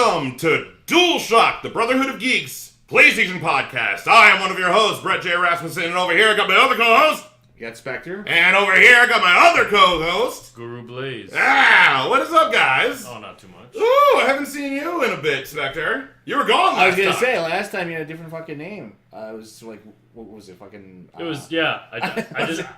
Welcome to Dualshock'd, the Brotherhood of Geeks PlayStation podcast. I am one of your hosts, Brett J. Rasmussen, and over here I got my other co-host. You got Spector. And over here I got my other co-host, Guru Blaz. What is up, guys? Oh, not too much. Ooh, I haven't seen you in a bit, Spector. You were gone last time. I was gonna say, last time you had a different fucking name. It was like, what was it, fucking... It was, yeah.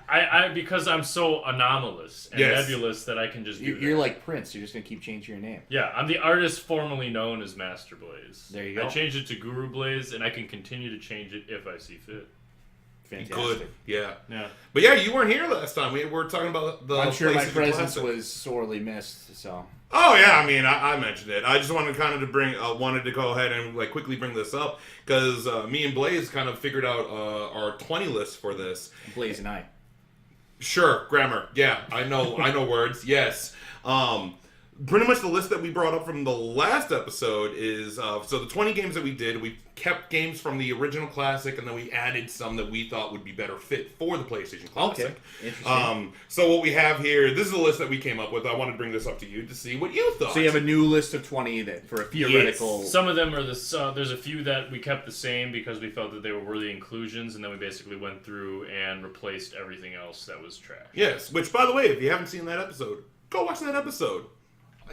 I because I'm so anomalous and nebulous that I can just do You're like Prince. You're just gonna keep changing your name. Yeah, I'm the artist formerly known as Master Blaze. There you go. I changed it to Guru Blaze, and I can continue to change it if I see fit. Fantastic. Good. Yeah. Yeah. But yeah, you weren't here last time. We were talking about the I'm sure my PlayStation presence Classic. was sorely missed, so... Oh yeah, I mean, I mentioned it. I just wanted to wanted to go ahead and like quickly bring this up because me and Blaze kind of figured out our 20 list for this. Blaze and I. Sure, grammar. Yeah, I know words. Yes. Pretty much the list that we brought up from the last episode is so the 20 games that we did, we kept games from the original Classic, and then we added some that we thought would be better fit for the PlayStation Classic. Okay, interesting. So what we have here, this is a list that we came up with. I wanted to bring this up to you to see what you thought. So you have a new list of 20 that for a theoretical... Yes. Some of them are there's a few that we kept the same because we felt that they were worthy inclusions, and then we basically went through and replaced everything else that was trash. Yes, which, by the way, if you haven't seen that episode, go watch that episode.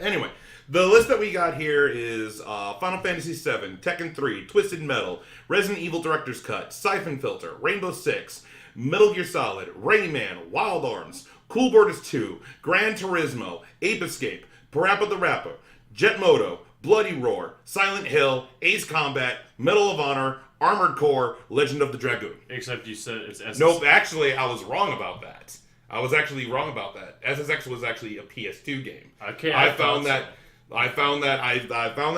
Anyway, the list that we got here is Final Fantasy VII, Tekken 3, Twisted Metal, Resident Evil Director's Cut, Siphon Filter, Rainbow Six, Metal Gear Solid, Rayman, Wild Arms, Cool Borders 2, Gran Turismo, Ape Escape, Parappa the Rapper, Jet Moto, Bloody Roar, Silent Hill, Ace Combat, Medal of Honor, Armored Core, Legend of the Dragoon. Except you said it's SSX. Nope, actually, I was wrong about that. I was actually wrong about that. SSX was actually a PS2 game. Okay, I found that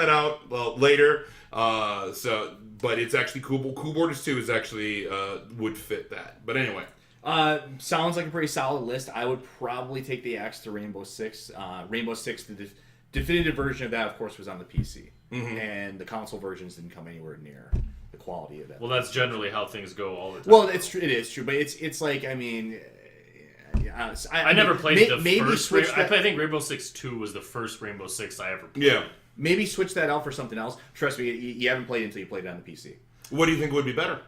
out later. But it's actually Cool Borders 2 is actually would fit that. But anyway, sounds like a pretty solid list. I would probably take the axe to Rainbow Six. Rainbow Six, the definitive version of that, of course, was on the PC, and the console versions didn't come anywhere near the quality of that. Well, that's generally how things go all the time. Well, it is true, but it's like, I mean. I never played the first. I think Rainbow Six 2 was the first Rainbow Six I ever played. Yeah. Maybe switch that out for something else. Trust me, you haven't played it until you played it on the PC. What do you think would be better?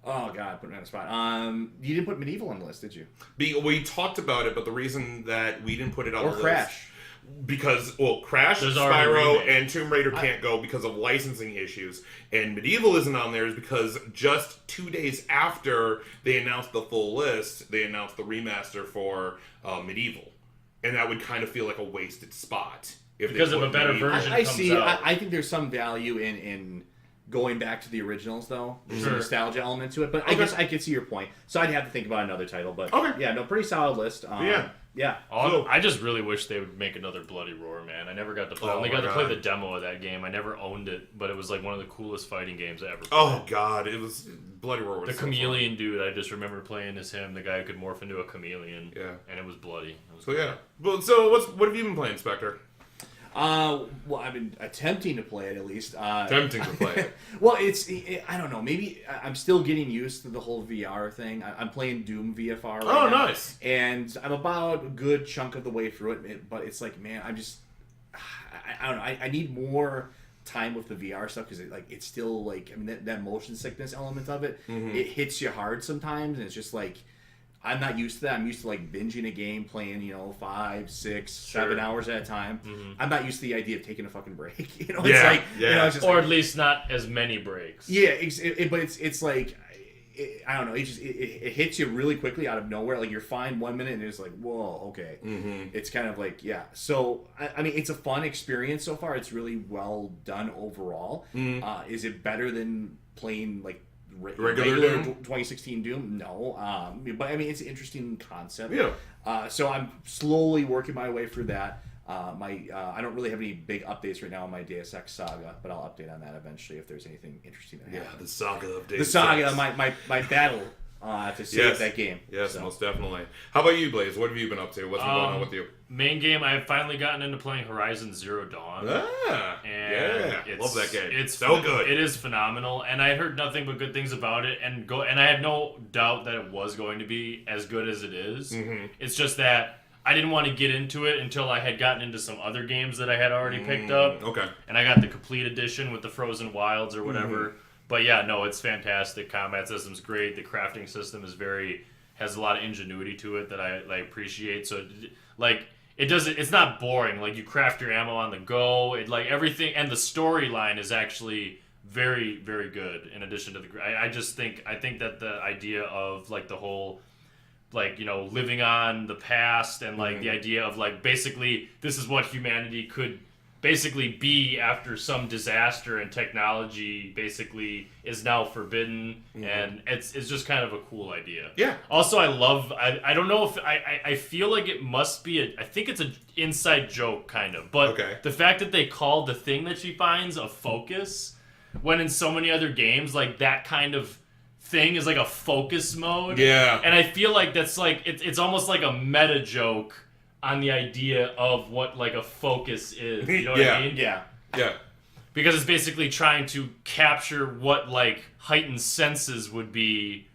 Oh God, put me on the spot. You didn't put Medieval on the list, did you? We talked about it, but the reason that we didn't put it on the list... Or Crash. Because, Crash, Spyro, and Tomb Raider can't go because of licensing issues. And Medieval isn't on there is because just 2 days after they announced the full list, they announced the remaster for Medieval. And that would kind of feel like a wasted spot. Because of a better version I comes see. out. I think there's some value in going back to the originals, though. There's a nostalgia element to it. But I guess I could see your point. So I'd have to think about another title. But yeah, no, pretty solid list. Yeah. I just really wish they would make another Bloody Roar, man. I never got to play. I only got to play the demo of that game. I never owned it, but it was like one of the coolest fighting games I ever played. Oh God, it was Bloody Roar. Was the chameleon dude. I just remember playing as him. The guy who could morph into a chameleon. Yeah, and it was bloody. Yeah. Well, so what have you been playing, Spector? Well, I've been attempting to play it at least. Attempting to play it. Well, I don't know. Maybe I'm still getting used to the whole VR thing. I'm playing Doom VFR right now. Oh, nice. And I'm about a good chunk of the way through it. But it's like, man, I don't know. I need more time with the VR stuff because it's still like, I mean, that motion sickness element of it, it hits you hard sometimes, and it's just like. I'm not used to that. I'm used to like binging a game, playing 5, 6, 7 hours at a time. I'm not used to the idea of taking a fucking break. It's like, it's just or at least not as many breaks. Yeah, but it's like I don't know. It hits you really quickly out of nowhere. Like you're fine 1 minute and it's like whoa, okay. It's kind of like So I mean, it's a fun experience so far. It's really well done overall. Is it better than playing like? Regular 2016 Doom? No. But I mean, it's an interesting concept. Yeah. So I'm slowly working my way through that. I don't really have any big updates right now on my Deus Ex saga, but I'll update on that eventually if there's anything interesting that happens. Yeah, the saga of Deus Ex. The saga, my battle to save that game. Yes, most definitely. How about you, Blaze? What have you been up to? What's been going on with you? Main game, I've finally gotten into playing Horizon Zero Dawn. Love that game. It's so good. It is phenomenal, and I heard nothing but good things about it, and I had no doubt that it was going to be as good as it is. It's just that I didn't want to get into it until I had gotten into some other games that I had already picked up. Okay. And I got the complete edition with the Frozen Wilds or whatever. But yeah, no, it's fantastic. Combat system's great. The crafting system is has a lot of ingenuity to it that I appreciate. So like it's not boring. Like you craft your ammo on the go. It like everything, and the storyline is actually very, very good. In addition to I think that the idea of like the whole like, you know, living on the past and like the idea of like basically this is what humanity could basically be after some disaster, and technology basically is now forbidden, and it's just kind of a cool idea. Yeah. Also, I don't know if I feel like it must be I think it's an inside joke kind of, but the fact that they called the thing that she finds a focus, when in so many other games like that kind of thing is like a focus mode. Yeah. And I feel like that's like it's almost like a meta joke on the idea of what like a focus is. You know what I mean? Yeah. Yeah. Because it's basically trying to capture what like heightened senses would be,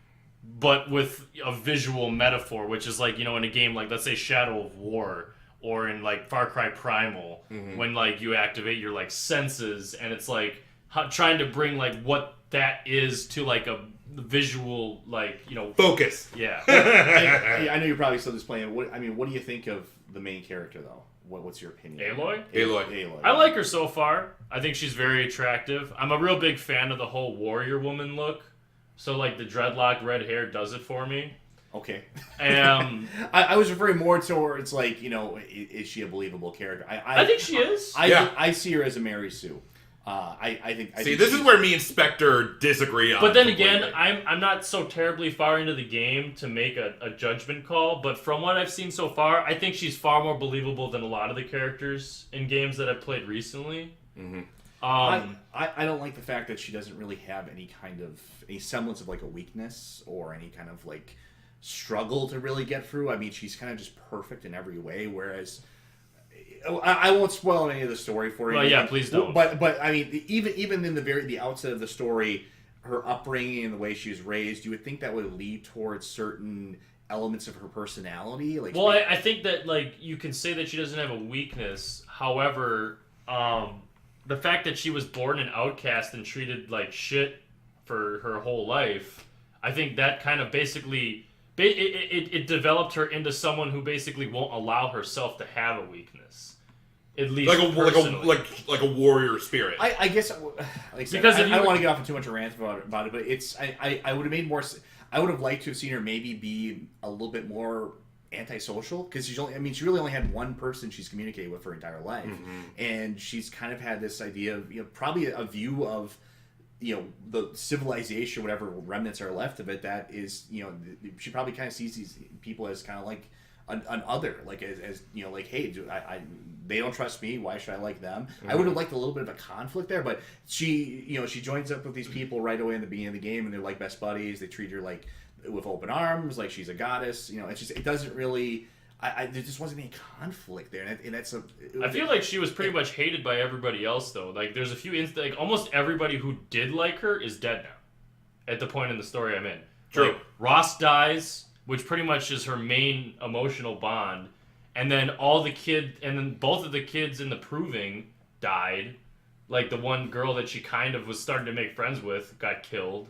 but with a visual metaphor, which is like, you know, in a game like, let's say Shadow of War, or in like Far Cry Primal, when like you activate your like senses, and it's like trying to bring like what that is to like a visual, like, you know, focus. Yeah. I know you're probably still just playing. What do you think of the main character though? What's your opinion? Aloy. I like her so far. I think she's very attractive. I'm a real big fan of the whole warrior woman look. So like the dreadlocked red hair does it for me. Okay. I was referring more towards like, you know, is she a believable character? I think she is. I see her as a Mary Sue. I think. This is where me and Spector disagree on. But then again, I'm not so terribly far into the game to make a judgment call. But from what I've seen so far, I think she's far more believable than a lot of the characters in games that I've played recently. I don't like the fact that she doesn't really have any semblance of like a weakness or any kind of like struggle to really get through. I mean, she's kind of just perfect in every way, whereas. I won't spoil any of the story for you. Well, yeah, please don't. But I mean, even in the outset of the story, her upbringing and the way she was raised, you would think that would lead towards certain elements of her personality. Like, well, I think that like you can say that she doesn't have a weakness. However, the fact that she was born an outcast and treated like shit for her whole life, I think that kind of basically. It developed her into someone who basically won't allow herself to have a weakness. At least like a warrior spirit. I guess because I don't want to get off on too much of a rant about it, but it's I would have made more. I would have liked to have seen her maybe be a little bit more antisocial, because she really only had one person she's communicated with her entire life, and she's kind of had this idea of, you know, probably a view of, you know, the civilization, whatever remnants are left of it, that is, you know, she probably kind of sees these people as kind of like an other, like as you know, like, hey, they don't trust me, why should I like them? I would have liked a little bit of a conflict there, but she joins up with these people right away in the beginning of the game, and they're like best buddies. They treat her like with open arms, like she's a goddess. You know, it's just, it doesn't really. There just wasn't any conflict there, and that's I feel like she was pretty much hated by everybody else, though. Like, there's a few like almost everybody who did like her is dead now. At the point in the story I'm in, true. Like, Ross dies, which pretty much is her main emotional bond, and then both of the kids in the Proving died. Like, the one girl that she kind of was starting to make friends with got killed.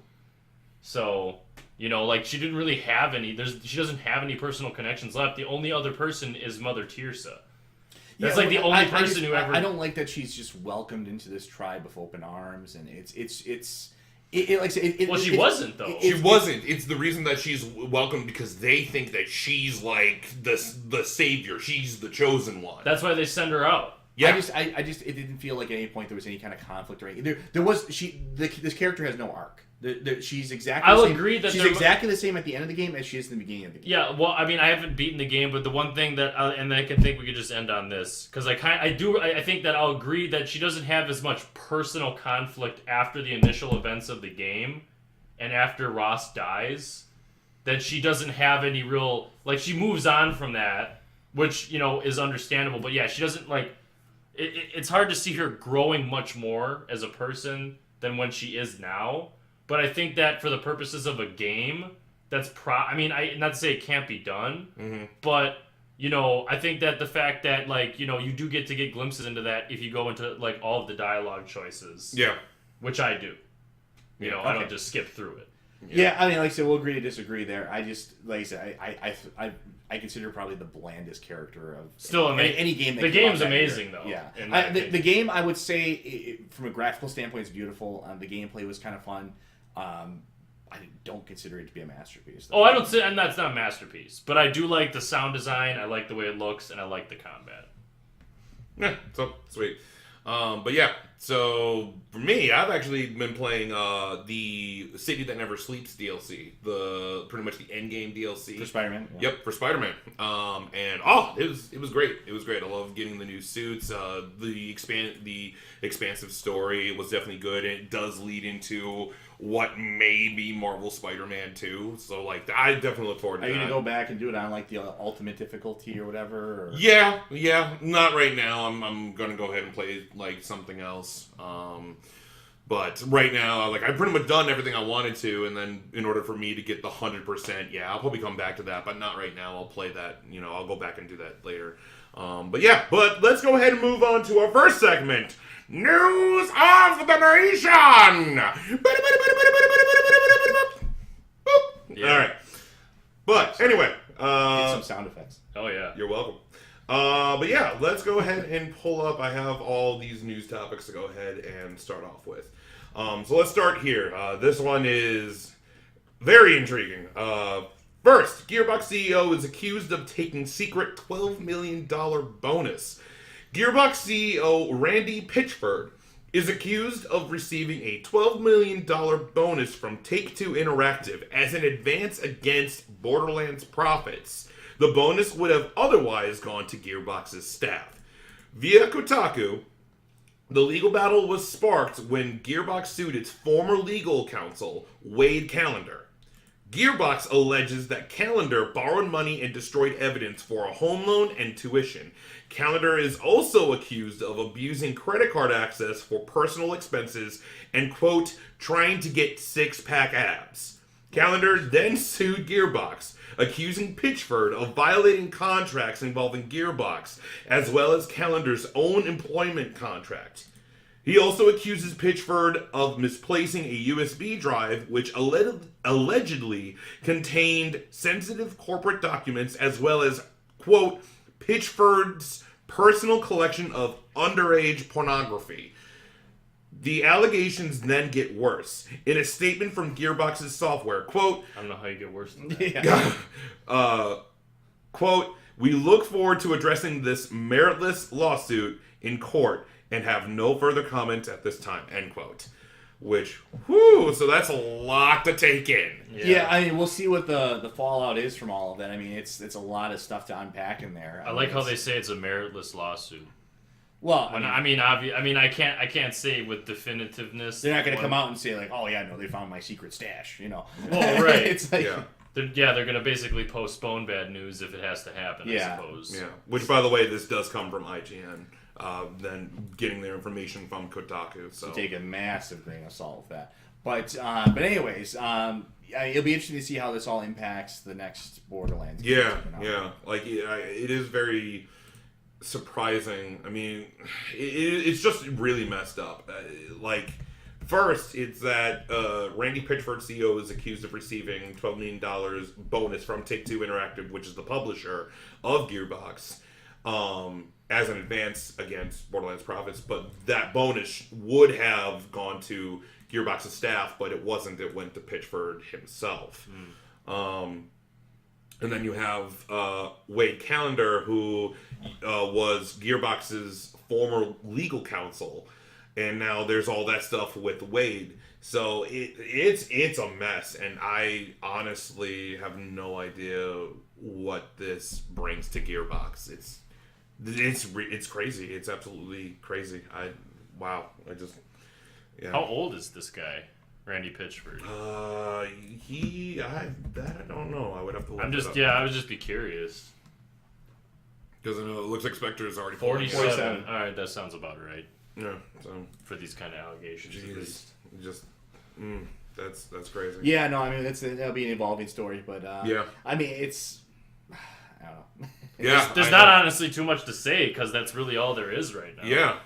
So, you know, like, she didn't really have any. She doesn't have any personal connections left. The only other person is Mother Tirsa. That's the only person who ever. I don't like that she's just welcomed into this tribe with open arms, and she wasn't though. She wasn't. It's the reason that she's welcomed, because they think that she's like the savior. She's the chosen one. That's why they send her out. Yeah. I just it didn't feel like at any point there was any kind of conflict or anything. This character has no arc. She's exactly. I'll the same. agree that she's exactly the same at the end of the game as she is in the beginning of the game. Yeah, well, I mean, I haven't beaten the game, but the one thing that, and I can think we could just end on this, because I think that I'll agree that she doesn't have as much personal conflict after the initial events of the game, and after Ross dies, that she doesn't have any real, like, she moves on from that, which, you know, is understandable, but yeah, she doesn't, like, it's hard to see her growing much more as a person than when she is now. But I think that for the purposes of a game, that's not to say it can't be done, but I think that the fact that you do get to get glimpses into that if you go into like all of the dialogue choices. Yeah. Which I do. Yeah, I don't just skip through it. Yeah, I mean, like I said, we'll agree to disagree there. I just, like I said, I consider probably the blandest character of still any game. The game's amazing though. Yeah, the game, I would say, from a graphical standpoint, is beautiful. The gameplay was kind of fun. I don't consider it to be a masterpiece, though. Oh, I don't say, and that's not a masterpiece, but I do like the sound design. I like the way it looks, and I like the combat. Yeah, so sweet. But yeah, so for me, I've actually been playing the City That Never Sleeps DLC, pretty much the end game DLC For Spider-Man. Yeah. Yep, for Spider-Man. And it was great. It was great. I love getting the new suits. The expansive story was definitely good, and it does lead into what may be Marvel Spider-Man 2. So like, I definitely look forward to that. Are you gonna go back and do it on like the ultimate difficulty or whatever? Or? Yeah, not right now. I'm gonna go ahead and play like something else. But right now, like, I've pretty much done everything I wanted to, and then in order for me to get the 100%, yeah, I'll probably come back to that, but not right now. I'll play that. I'll go back and do that later. But let's go ahead and move on to our first segment. News of the Nation! Yeah. All right. But anyway. Get some sound effects. Oh, yeah. You're welcome. But yeah, let's go ahead and pull up. I have all these news topics to go ahead and start off with. So let's start here. This one is very intriguing. First, Gearbox CEO is accused of taking secret $12 million bonus. Gearbox CEO Randy Pitchford is accused of receiving a $12 million bonus from Take-Two Interactive as an advance against Borderlands profits. The bonus would have otherwise gone to Gearbox's staff. Via Kotaku, the legal battle was sparked when Gearbox sued its former legal counsel, Wade Callender. Gearbox alleges that Callender borrowed money and destroyed evidence for a home loan and tuition. Callender is also accused of abusing credit card access for personal expenses and, quote, trying to get six-pack abs. Callender then sued Gearbox, accusing Pitchford of violating contracts involving Gearbox, as well as Callender's own employment contract. He also accuses Pitchford of misplacing a USB drive which allegedly contained sensitive corporate documents, as well as, quote, Pitchford's personal collection of underage pornography. The allegations then get worse. In a statement from Gearbox's software, quote, I don't know how you get worse than that. Quote, we look forward to addressing this meritless lawsuit in court and have no further comment at this time, end quote. Which, so that's a lot to take in. Yeah, I mean, we'll see what the fallout is from all of that. I mean, it's a lot of stuff to unpack in there. I like how they say it's a meritless lawsuit. Well, I can't say with definitiveness. They're not going to come out and say like, oh yeah, no, they found my secret stash. Well, right. It's like, they're going to basically postpone bad news if it has to happen. I suppose. Yeah. Which, by the way, this does come from IGN. Then getting their information from Kotaku. So take a massive grain of salt with that. But anyways, it'll be interesting to see how this all impacts the next Borderlands game. Yeah. Like, it is very surprising. I mean, it's just really messed up. First, it's that Randy Pitchford, CEO, is accused of receiving $12 million bonus from Take-Two Interactive, which is the publisher of Gearbox, as an advance against Borderlands profits. But that bonus would have gone to Gearbox's staff, but it wasn't. It went to Pitchford himself. And then you have Wade Callender, who was Gearbox's former legal counsel. And now there's all that stuff with Wade. So it's a mess. And I honestly have no idea what this brings to Gearbox. It's crazy. It's absolutely crazy. How old is this guy, Randy Pitchford? I don't know. I would have to look it up. I would just be curious. Because it looks like Spector is already 47. All right, that sounds about right. Yeah, so for these kind of allegations, at least. That's crazy. Yeah, no, I mean that'll be an evolving story, but yeah, I mean it's I don't know. There's not honestly too much to say because that's really all there is right now. Yeah.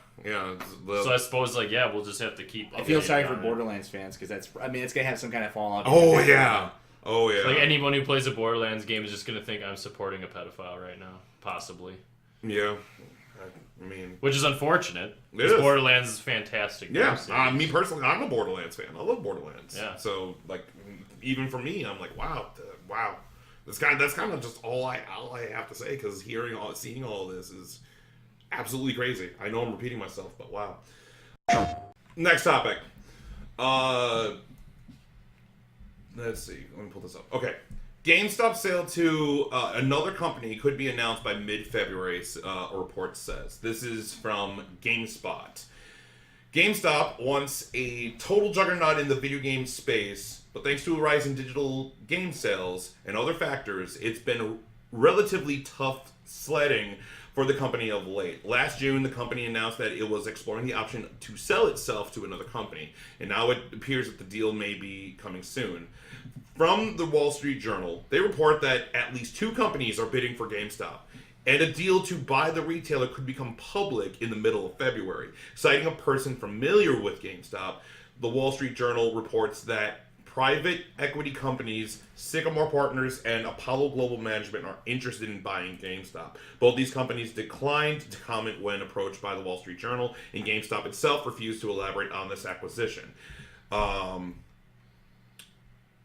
So I suppose we'll just have to keep. I feel sorry for Borderlands fans because it's gonna have some kind of fallout. Oh yeah. Like anyone who plays a Borderlands game is just gonna think I'm supporting a pedophile right now, possibly. Yeah. I mean, which is unfortunate. Because Borderlands is fantastic. Yeah, me personally, I'm a Borderlands fan. I love Borderlands. Yeah. So like, even for me, I'm like, wow. That's kind of just all I have to say because seeing all this is absolutely crazy. I know I'm repeating myself, but wow. Next topic. Let's see. Let me pull this up. Okay. GameStop sale to another company could be announced by mid-February, a report says. This is from GameSpot. GameStop wants a total juggernaut in the video game space, but thanks to a rise in digital game sales and other factors, it's been relatively tough sledding for the company of late. Last June, the company announced that it was exploring the option to sell itself to another company, and now it appears that the deal may be coming soon. From the Wall Street Journal, they report that at least 2 companies are bidding for GameStop, and a deal to buy the retailer could become public in the middle of February. Citing a person familiar with GameStop, the Wall Street Journal reports that private equity companies Sycamore Partners and Apollo Global Management are interested in buying GameStop. Both these companies declined to comment when approached by the Wall Street Journal, and GameStop itself refused to elaborate on this acquisition.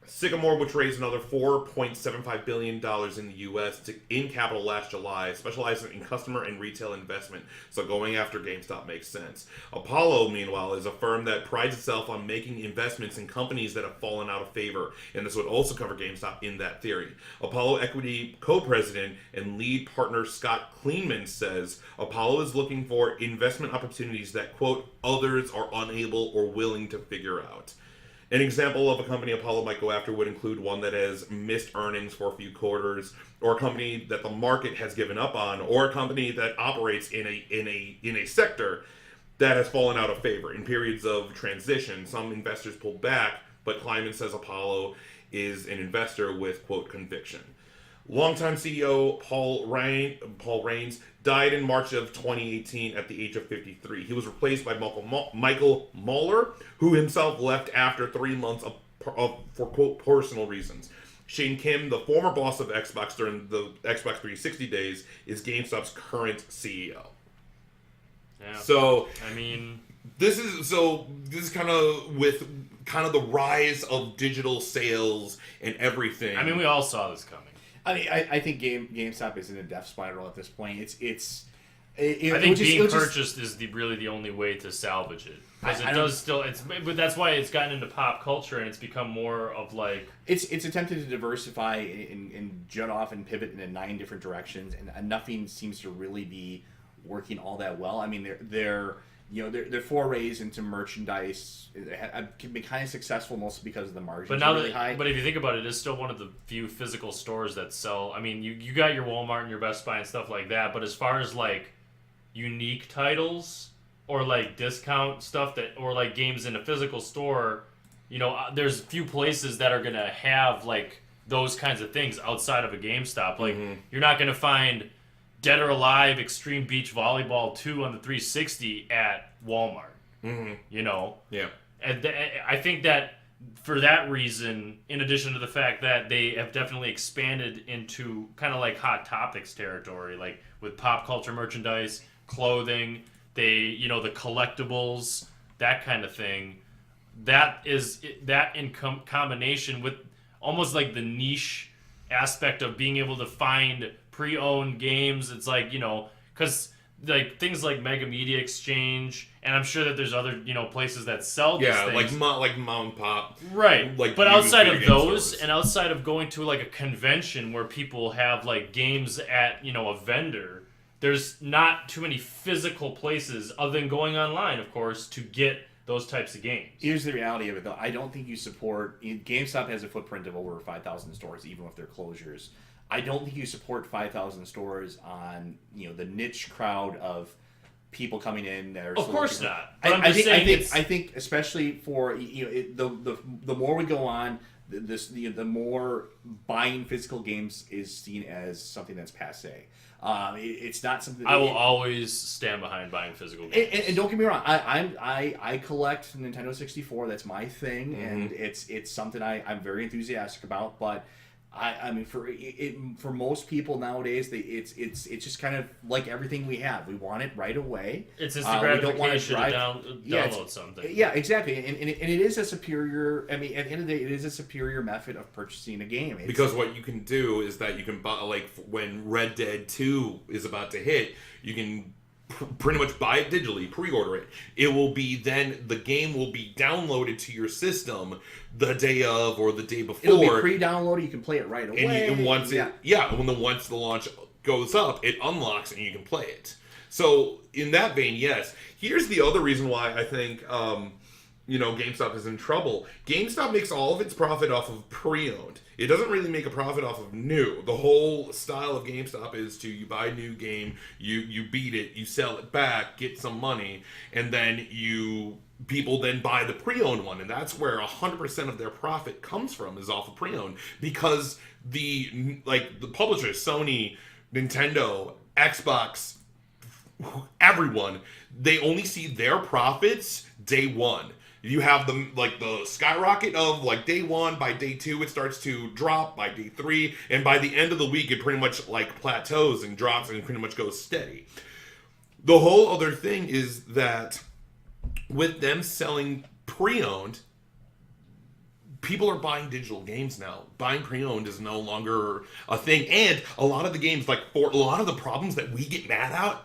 Sycamore, which raised another $4.75 billion in the U.S. in capital last July, specializing in customer and retail investment, so going after GameStop makes sense. Apollo, meanwhile, is a firm that prides itself on making investments in companies that have fallen out of favor, and this would also cover GameStop in that theory. Apollo Equity co-president and lead partner Scott Kleinman says Apollo is looking for investment opportunities that, quote, others are unable or willing to figure out. An example of a company Apollo might go after would include one that has missed earnings for a few quarters, or a company that the market has given up on, or a company that operates in a sector that has fallen out of favor. In periods of transition, some investors pull back, but Kleiman says Apollo is an investor with, quote, conviction. Longtime CEO Paul Raines died in March of 2018 at the age of 53. He was replaced by Michael Mueller, who himself left after 3 months for, quote, personal reasons. Shane Kim, the former boss of Xbox during the Xbox 360 days, is GameStop's current CEO. Yeah. So, I mean, this is kind of with kind of the rise of digital sales and everything. I mean, we all saw this coming. I mean, I think GameStop is in a death spiral at this point. I think being purchased is really the only way to salvage it, because but that's why it's gotten into pop culture and it's become more of like it's attempted to diversify and jut off and pivot in 9 different directions, and nothing seems to really be working all that well. I mean, their forays into merchandise have been kind of successful, mostly because of the margins are really high. But if you think about it, it's still one of the few physical stores that sell. I mean, you got your Walmart and your Best Buy and stuff like that, but as far as like unique titles or like discount stuff or like games in a physical store, there's few places that are gonna have like those kinds of things outside of a GameStop. Like you're not gonna find Dead or Alive Extreme Beach Volleyball 2 on the 360 at Walmart. Yeah. And I think that for that reason, in addition to the fact that they have definitely expanded into kind of like Hot Topics territory, like with pop culture merchandise, clothing, the collectibles, that kind of thing. That in combination with almost like the niche aspect of being able to find pre-owned games. It's like, because like things like Mega Media Exchange, and I'm sure that there's other places that sell these things. like mom and pop, right? Like, but outside of those, stores. and outside of going to like a convention where people have like games at a vendor, there's not too many physical places other than going online, of course, to get those types of games. Here's the reality of it, though. I don't think you support... GameStop has a footprint of over 5,000 stores, even with their closures. I don't think you support 5,000 stores on the niche crowd of people coming in. That are of course not. I think especially for the more we go on, the more buying physical games is seen as something that's passe. It's not something. I will always stand behind buying physical games. And don't get me wrong, I collect Nintendo 64. That's my thing, and it's something I'm very enthusiastic about. But I mean, for most people nowadays, it's just kind of like everything we have. We want it right away. It's instant gratification to download something. Yeah, exactly. And it is a superior. I mean, at the end of the day, it is a superior method of purchasing a game. Because what you can do is that you can buy, like when Red Dead 2 is about to hit, you can pretty much buy it digitally, pre-order it. It will be then the game will be downloaded to your system the day of or the day before. It'll be pre-downloaded. You can play it right away. And once the launch goes up, it unlocks and you can play it. So in that vein, yes. Here's the other reason why I think GameStop is in trouble. GameStop makes all of its profit off of pre-owned. It doesn't really make a profit off of new. The whole style of GameStop is you buy a new game, you beat it, you sell it back, get some money, and then people then buy the pre-owned one, and that's where 100% of their profit comes from, is off of pre-owned, because the publishers, Sony, Nintendo, Xbox, everyone, they only see their profits day one. You have the skyrocket of day one. By day two, it starts to drop. By day three, and by the end of the week, it pretty much plateaus and drops and pretty much goes steady. The whole other thing is that with them selling pre-owned, people are buying digital games now. Buying pre-owned is no longer a thing, and a lot of the games, for a lot of the problems that we get mad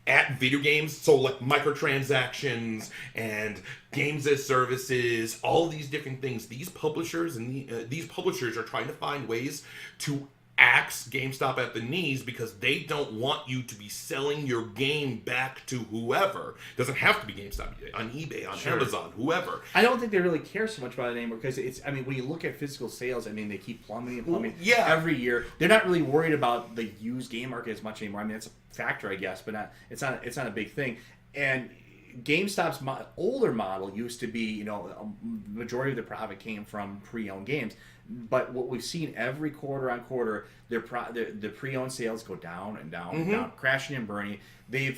at video games, so microtransactions and games as services, all these different things, these publishers are trying to find ways to axe GameStop at the knees, because they don't want you to be selling your game back to whoever. It doesn't have to be GameStop, on eBay, on Amazon, whoever. I don't think they really care so much about it anymore, because when you look at physical sales, they keep plummeting every year. They're not really worried about the used game market as much anymore. That's a factor, I guess, but it's not a big thing. And GameStop's older model used to be, a majority of the profit came from pre-owned games. But what we've seen every quarter on quarter, the pre-owned sales go down and down and down, crashing and burning. The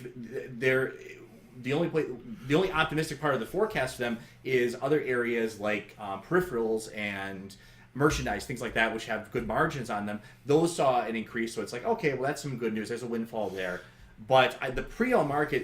only optimistic part of the forecast for them is other areas like peripherals and merchandise, things like that, which have good margins on them. Those saw an increase, so it's okay, well, that's some good news. There's a windfall there. But the pre-owned market,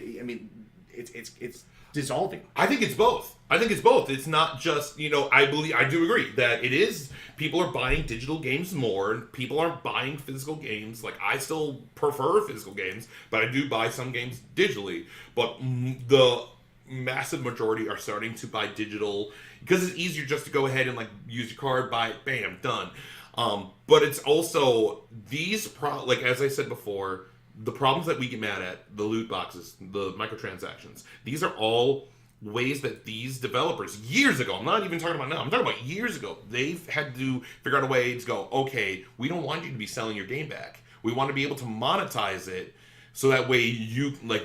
it's dissolving. I think it's both. It's not just, I do agree that it is, people are buying digital games more, and people aren't buying physical games. I still prefer physical games, but I do buy some games digitally. But the massive majority are starting to buy digital, because it's easier just to go ahead and use your card, buy it, bam, done. But it's also these, as I said before, the problems that we get mad at, the loot boxes, the microtransactions, these are all ways that these developers, years ago, I'm not even talking about now, I'm talking about years ago, they've had to figure out a way to go, okay, we don't want you to be selling your game back. We want to be able to monetize it, so that way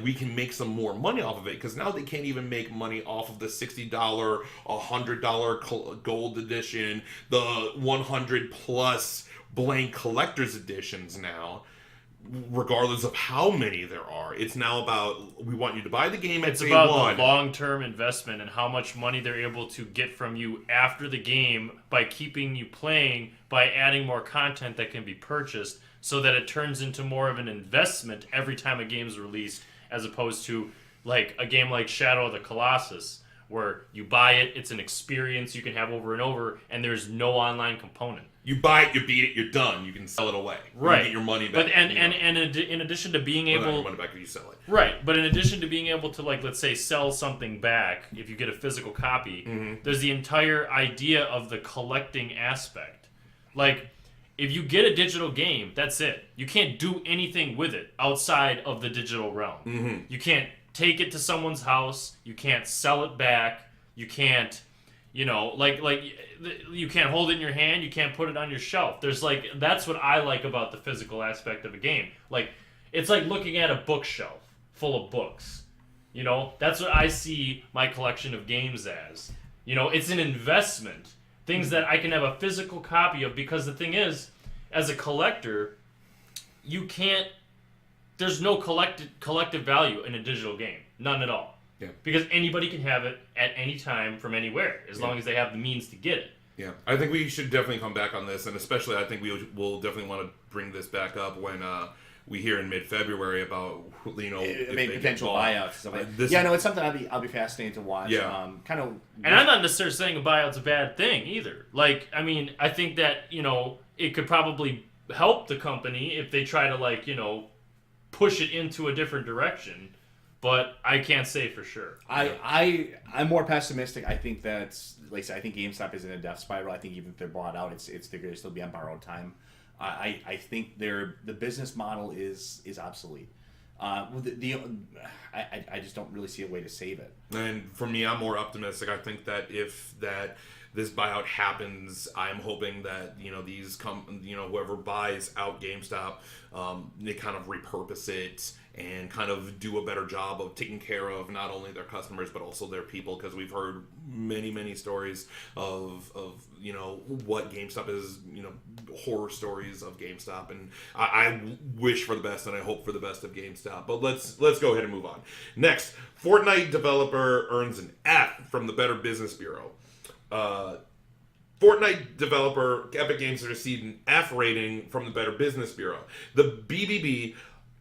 we can make some more money off of it, because now they can't even make money off of the $60, $100 gold edition, the 100 plus blank collector's editions now. Regardless of how many there are, it's now about, we want you to buy the game at day one. It's about the long-term investment and how much money they're able to get from you after the game by keeping you playing, by adding more content that can be purchased, so that it turns into more of an investment every time a game is released, as opposed to a game like Shadow of the Colossus, where you buy it, it's an experience you can have over and over, and there's no online component. You buy it, you beat it, you're done. You can sell it away. Right. You get your money back. But in addition to being able, your money back if you sell it. Right. But in addition to being able to let's say sell something back if you get a physical copy, there's the entire idea of the collecting aspect. If you get a digital game, that's it. You can't do anything with it outside of the digital realm. You can't take it to someone's house. You can't sell it back. You can't. You can't hold it in your hand. You can't put it on your shelf. There's that's what I like about the physical aspect of a game. It's like looking at a bookshelf full of books. That's what I see my collection of games as. It's an investment, things that I can have a physical copy of, because the thing is, as a collector, you can't, there's no collective value in a digital game. None at all. Yeah. Because anybody can have it at any time from anywhere, as long as they have the means to get it. Yeah, I think we should definitely come back on this, and especially I think we will definitely want to bring this back up when we hear in mid-February about, you know, potential buyouts. Stuff like this, yeah, no, it's something I'll be fascinated to watch. Yeah. Kind of. And I'm not necessarily saying a buyout's a bad thing either. Like, I mean, I think that, you know, it could probably help the company if they try to, like, you know, push it into a different direction. But I can't say for sure. I'm more pessimistic. I think that's, like I said, I think GameStop is in a death spiral. I think even if they're bought out, they're going to still be on borrowed time. I think the business model is obsolete. I just don't really see a way to save it. And for me, I'm more optimistic. I think that if this buyout happens, I'm hoping that, you know, whoever buys out GameStop, they kind of repurpose it and kind of do a better job of taking care of not only their customers but also their people, because we've heard many stories of you know what GameStop is, you know, horror stories of GameStop, and I wish for the best and I hope for the best of GameStop. But let's go ahead and move on. Next, Fortnite developer earns an F from the Better Business Bureau. Fortnite developer Epic Games received an F rating from the Better Business Bureau. The BBB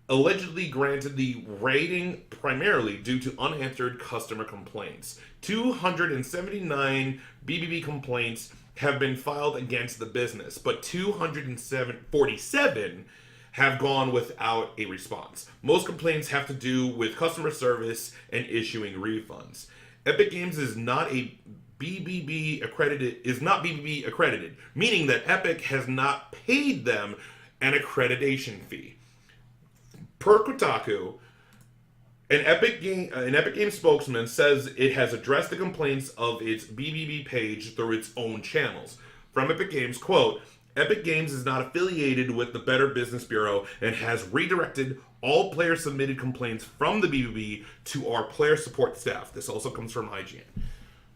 allegedly granted the rating primarily due to unanswered customer complaints. 279 BBB complaints have been filed against the business, but 247 have gone without a response. Most complaints have to do with customer service and issuing refunds. Epic Games is not BBB accredited, meaning that Epic has not paid them an accreditation fee. Per Kotaku, an Epic Games spokesman says it has addressed the complaints of its BBB page through its own channels. From Epic Games, quote, Epic Games is not affiliated with the Better Business Bureau and has redirected all player-submitted complaints from the BBB to our player support staff. This also comes from IGN.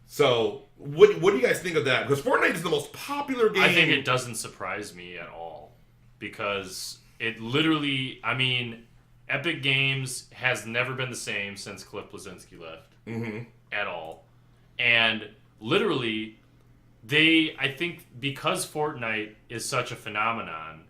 So, what do you guys think of that? Because Fortnite is the most popular game. I think it doesn't surprise me at all. Because it literally, I mean, Epic Games has never been the same since Cliff Bleszinski left. Mm-hmm. At all. And literally, I think because Fortnite is such a phenomenon,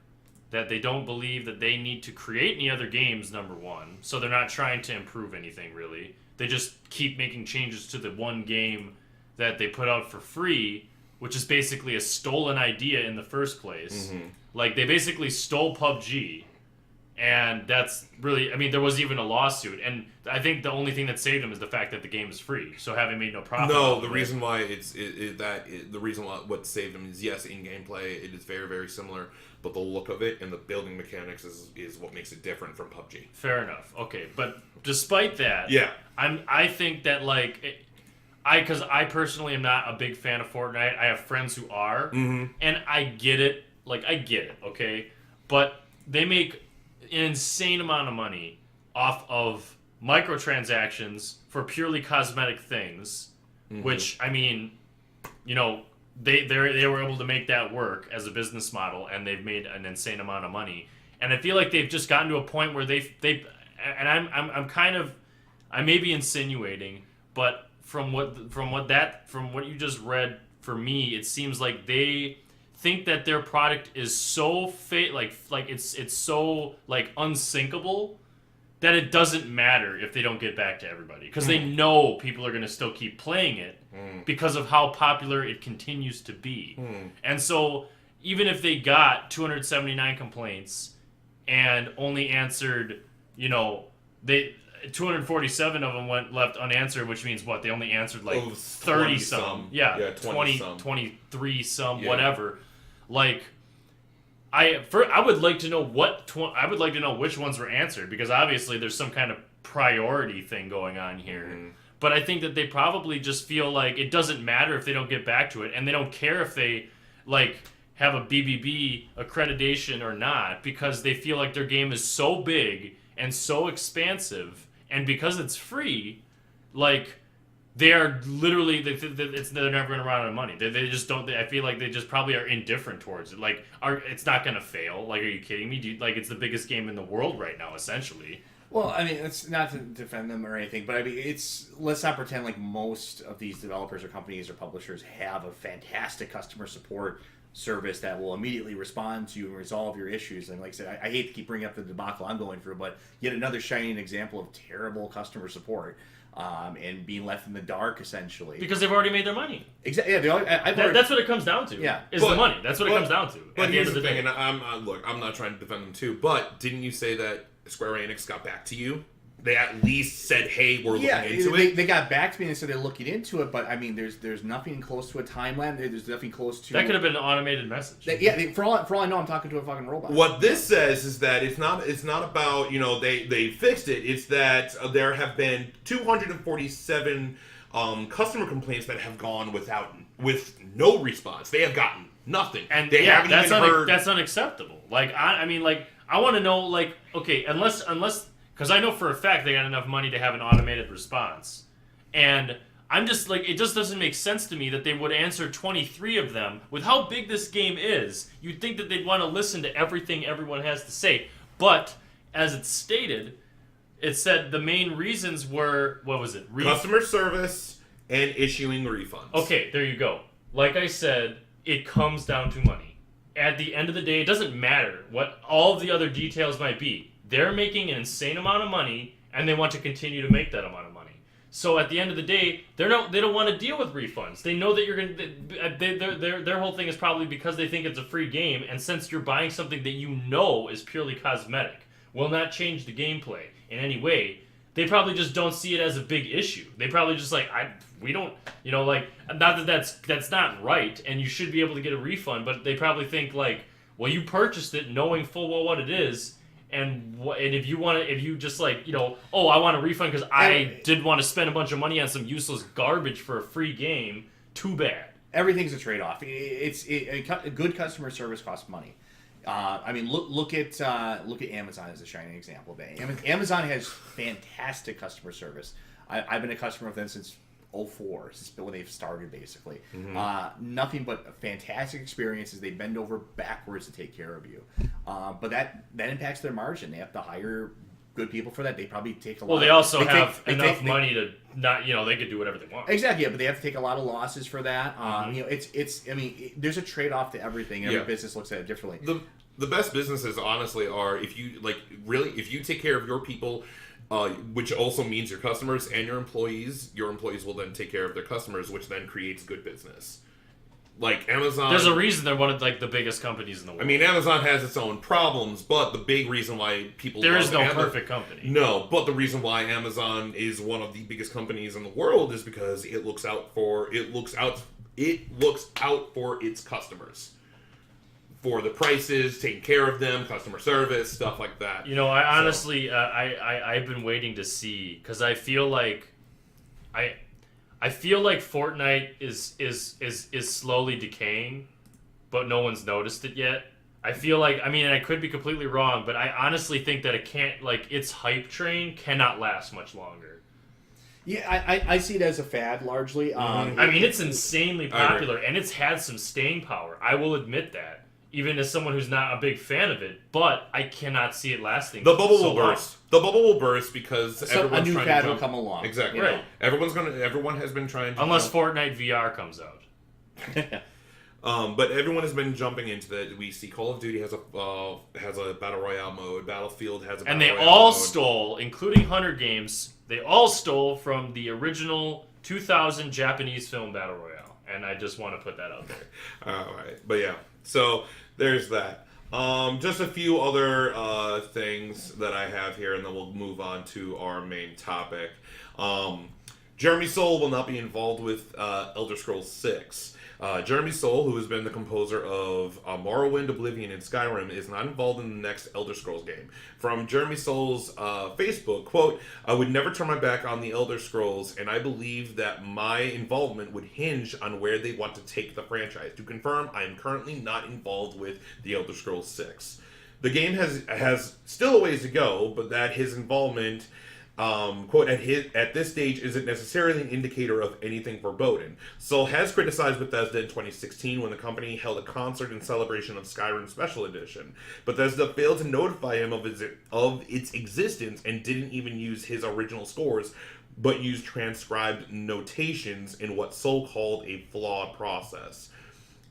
that they don't believe that they need to create any other games, number one. So they're not trying to improve anything, really. They just keep making changes to the one game that they put out for free, which is basically a stolen idea in the first place. Mm-hmm. Like, they basically stole PUBG. And that's really, I mean, there was even a lawsuit. And I think the only thing that saved them is the fact that the game is free. So having made no profit. No, the reason why what saved them is, yes, in gameplay, it is very, very similar. But the look of it and the building mechanics is what makes it different from PUBG. Fair enough. Okay. But despite that, yeah, I think that, like, because I personally am not a big fan of Fortnite. I have friends who are. Mm-hmm. And I get it. Like, I get it, okay? But they make an insane amount of money off of microtransactions for purely cosmetic things, mm-hmm. which, I mean, you know, they were able to make that work as a business model, and they've made an insane amount of money. And I feel like they've just gotten to a point where they and I'm kind of, I may be insinuating, but from what you just read, for me, it seems like they think that their product is so like it's so, like, unsinkable that it doesn't matter if they don't get back to everybody, because they know people are going to still keep playing it because of how popular it continues to be. And so even if they got 279 complaints and only answered, you know, 247 of them went left unanswered, which means what? They only answered like 30 some. Yeah, 20 some. 23 some, whatever. Like, I would like to know I would like to know which ones were answered, because obviously there's some kind of priority thing going on here. But I think that they probably just feel like it doesn't matter if they don't get back to it, and they don't care if they, like, have a BBB accreditation or not, because they feel like their game is so big and so expansive, and because it's free, like, They are literally, they're never going to run out of money. They just don't, I feel like they just probably are indifferent towards it. Like, it's not going to fail. Like, are you kidding me? It's the biggest game in the world right now, essentially. Well, I mean, it's not to defend them or anything, but I mean, let's not pretend like most of these developers or companies or publishers have a fantastic customer support service that will immediately respond to you and resolve your issues. And like I said, I hate to keep bringing up the debacle I'm going through, but yet another shining example of terrible customer support. And being left in the dark, essentially. Because they've already made their money. Exactly. Yeah, that's what it comes down to. Yeah. Is the money. That's what it comes down to. But at the here's end of the the thing, day. and look, I'm not trying to defend them too, but didn't you say that Square Enix got back to you? They at least said, hey, we're looking into it? They got back to me and said they're looking into it, but I mean, there's nothing close to a timeline. There's nothing close to... That could have been an automated message. For all I know, I'm talking to a fucking robot. What this says is that it's not about, they fixed it. It's that there have been 247 customer complaints that have gone with no response. They have gotten nothing. And they haven't even heard... That's unacceptable. Like, I mean, I want to know, like, okay, unless... Because I know for a fact they got enough money to have an automated response. And I'm just like, it just doesn't make sense to me that they would answer 23 of them. With how big this game is, you'd think that they'd want to listen to everything everyone has to say. But, as it's stated, it said the main reasons were, what was it? Customer service and issuing refunds. Okay, there you go. Like I said, it comes down to money. At the end of the day, it doesn't matter what all of the other details might be. They're making an insane amount of money, and they want to continue to make that amount of money. So at the end of the day, they don't want to deal with refunds. They know that you're gonna. Their whole thing is probably because they think it's a free game, and since you're buying something that you know is purely cosmetic, will not change the gameplay in any way. They probably just don't see it as a big issue. They probably just we don't, not that's not right, and you should be able to get a refund. But they probably think like, well, you purchased it knowing full well what it is. And if you just I want a refund because I did want to spend a bunch of money on some useless garbage for a free game, too bad. Everything's a trade-off. A good customer service costs money. I mean, look at Amazon as a shining example. Amazon has fantastic customer service. I've been a customer of them since 2004, since when they've started, basically. Mm-hmm. Nothing but fantastic experiences. They bend over backwards to take care of you. But that impacts their margin. They have to hire good people for that. They probably take a lot. Well, they also have enough money to not, they could do whatever they want. Exactly, yeah, but they have to take a lot of losses for that. Mm-hmm. I mean, there's a trade-off to everything. Every business looks at it differently. The best businesses, honestly, are if you take care of your people, which also means your customers and your employees will then take care of their customers, which then creates good business. Like Amazon... There's a reason they're one of the biggest companies in the world. I mean, Amazon has its own problems, but the big reason why people... There is no perfect company. No, but the reason why Amazon is one of the biggest companies in the world is because it looks out for its customers. For the prices, taking care of them, customer service, stuff like that. I honestly, I've been waiting to see, because I feel like Fortnite is slowly decaying, but no one's noticed it yet. I feel like, I could be completely wrong, but I honestly think that it can't, its hype train cannot last much longer. Yeah, I see it as a fad, largely. It's insanely popular, and it's had some staying power. I will admit that. Even as someone who's not a big fan of it, but I cannot see it lasting. The bubble will burst. The bubble will burst because a new fad will come along. Exactly. Right. Everyone has been trying to. Unless Fortnite VR comes out. But everyone has been jumping into that. We see Call of Duty has a battle royale mode. Battlefield has a battle royale mode. And they all stole, including Hunter Games. They all stole from the original 2000 Japanese film battle royale. And I just want to put that out there. All right, but yeah. So there's that. Just a few other things that I have here, and then we'll move on to our main topic. Jeremy Soule will not be involved with Elder Scrolls 6. Jeremy Soule, who has been the composer of Morrowind, Oblivion, and Skyrim, is not involved in the next Elder Scrolls game. From Jeremy Soule's Facebook, quote, "I would never turn my back on the Elder Scrolls, and I believe that my involvement would hinge on where they want to take the franchise. To confirm, I am currently not involved with the Elder Scrolls 6. The game has still a ways to go, but that his involvement quote, at this stage isn't necessarily an indicator of anything foreboding. Soul has criticized Bethesda in 2016 when the company held a concert in celebration of Skyrim Special Edition. Bethesda failed to notify him of its existence and didn't even use his original scores, but used transcribed notations in what Soul called a flawed process.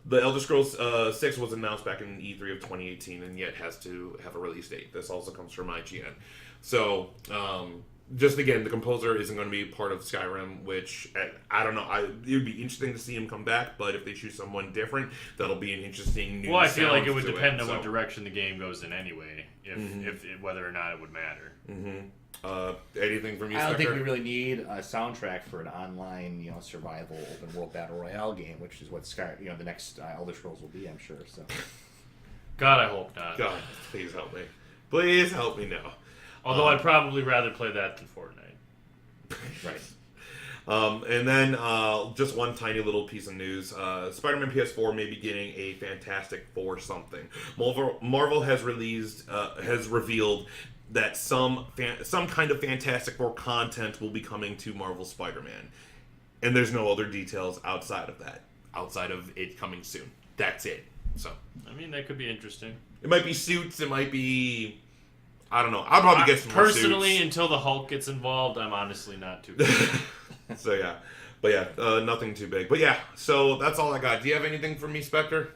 The Elder Scrolls 6 was announced back in E3 of 2018 and yet has to have a release date. This also comes from IGN. So, just again, the composer isn't going to be part of Skyrim, which I don't know. It would be interesting to see him come back, but if they choose someone different, that'll be an interesting new. Well, I feel like it would sound to depend on what direction the game goes in anyway, if whether or not it would matter. Anything from you, I don't think Spector? we really need a soundtrack for an online, survival open world battle royale game, which is what the next Elder Scrolls will be, I'm sure. So, God, I hope not. God, please help me. Please help me now. Although I'd probably rather play that than Fortnite. right. And then just one tiny little piece of news. Spider-Man PS4 may be getting a Fantastic Four something. Marvel has revealed that some kind of Fantastic Four content will be coming to Marvel Spider-Man. And there's no other details outside of that. Outside of it coming soon. That's it. So I mean, that could be interesting. it might be suits, it might be... I don't know. I'll probably get some more Personally, suits. until the Hulk gets involved, I'm honestly not too. So yeah. But yeah, nothing too big. But yeah, so that's all I got. Do you have anything for me, Spectre?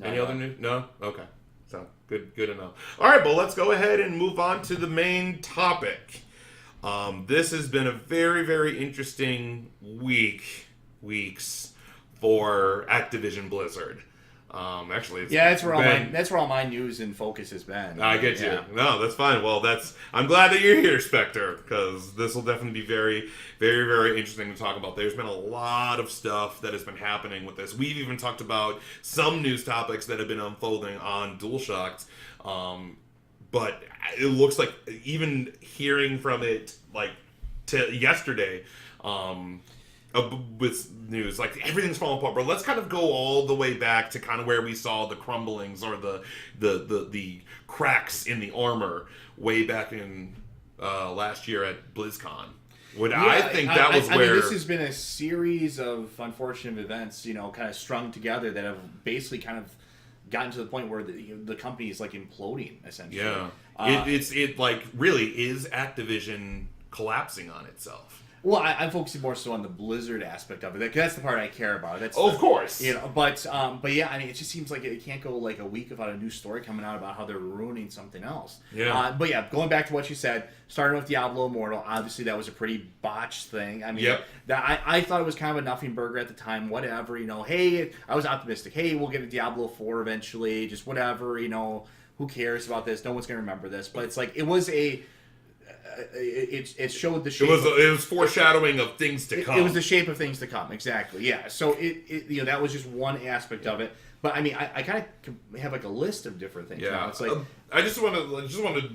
Any other news? No? Okay. So good to know. All right, well, let's go ahead and move on to the main topic. This has been a very, very interesting weeks for Activision Blizzard. Actually, That's where all my news and focus has been. I get you. Yeah. No, that's fine. Well, I'm glad that you're here, Spectre, because this will definitely be very, very, very interesting to talk about. There's been a lot of stuff that has been happening with this. We've even talked about some news topics that have been unfolding on Dualshock'd. But it looks like even hearing from it to yesterday, with news, everything's falling apart, bro. Let's kind of go all the way back to kind of where we saw the crumblings or the cracks in the armor way back in last year at BlizzCon. I think that was where... I mean, this has been a series of unfortunate events, kind of strung together that have basically kind of gotten to the point where the company is imploding, essentially. Yeah. It really is Activision collapsing on itself. Well, I'm focusing more so on the Blizzard aspect of it. That's the part I care about. Of course. But yeah, I mean, it just seems like it can't go a week without a new story coming out about how they're ruining something else. Yeah. But yeah, going back to what you said, starting with Diablo Immortal, obviously that was a pretty botched thing. I mean, yep. I thought it was kind of a nothing burger at the time. Whatever, hey, I was optimistic. Hey, we'll get a Diablo 4 eventually. Just whatever, who cares about this? No one's gonna remember this. But it's it was a... It showed the shape. It was foreshadowing of things to come. It was the shape of things to come, exactly. Yeah. So it that was just one aspect of it. But I mean, I kind of have a list of different things. Yeah. It's I just want to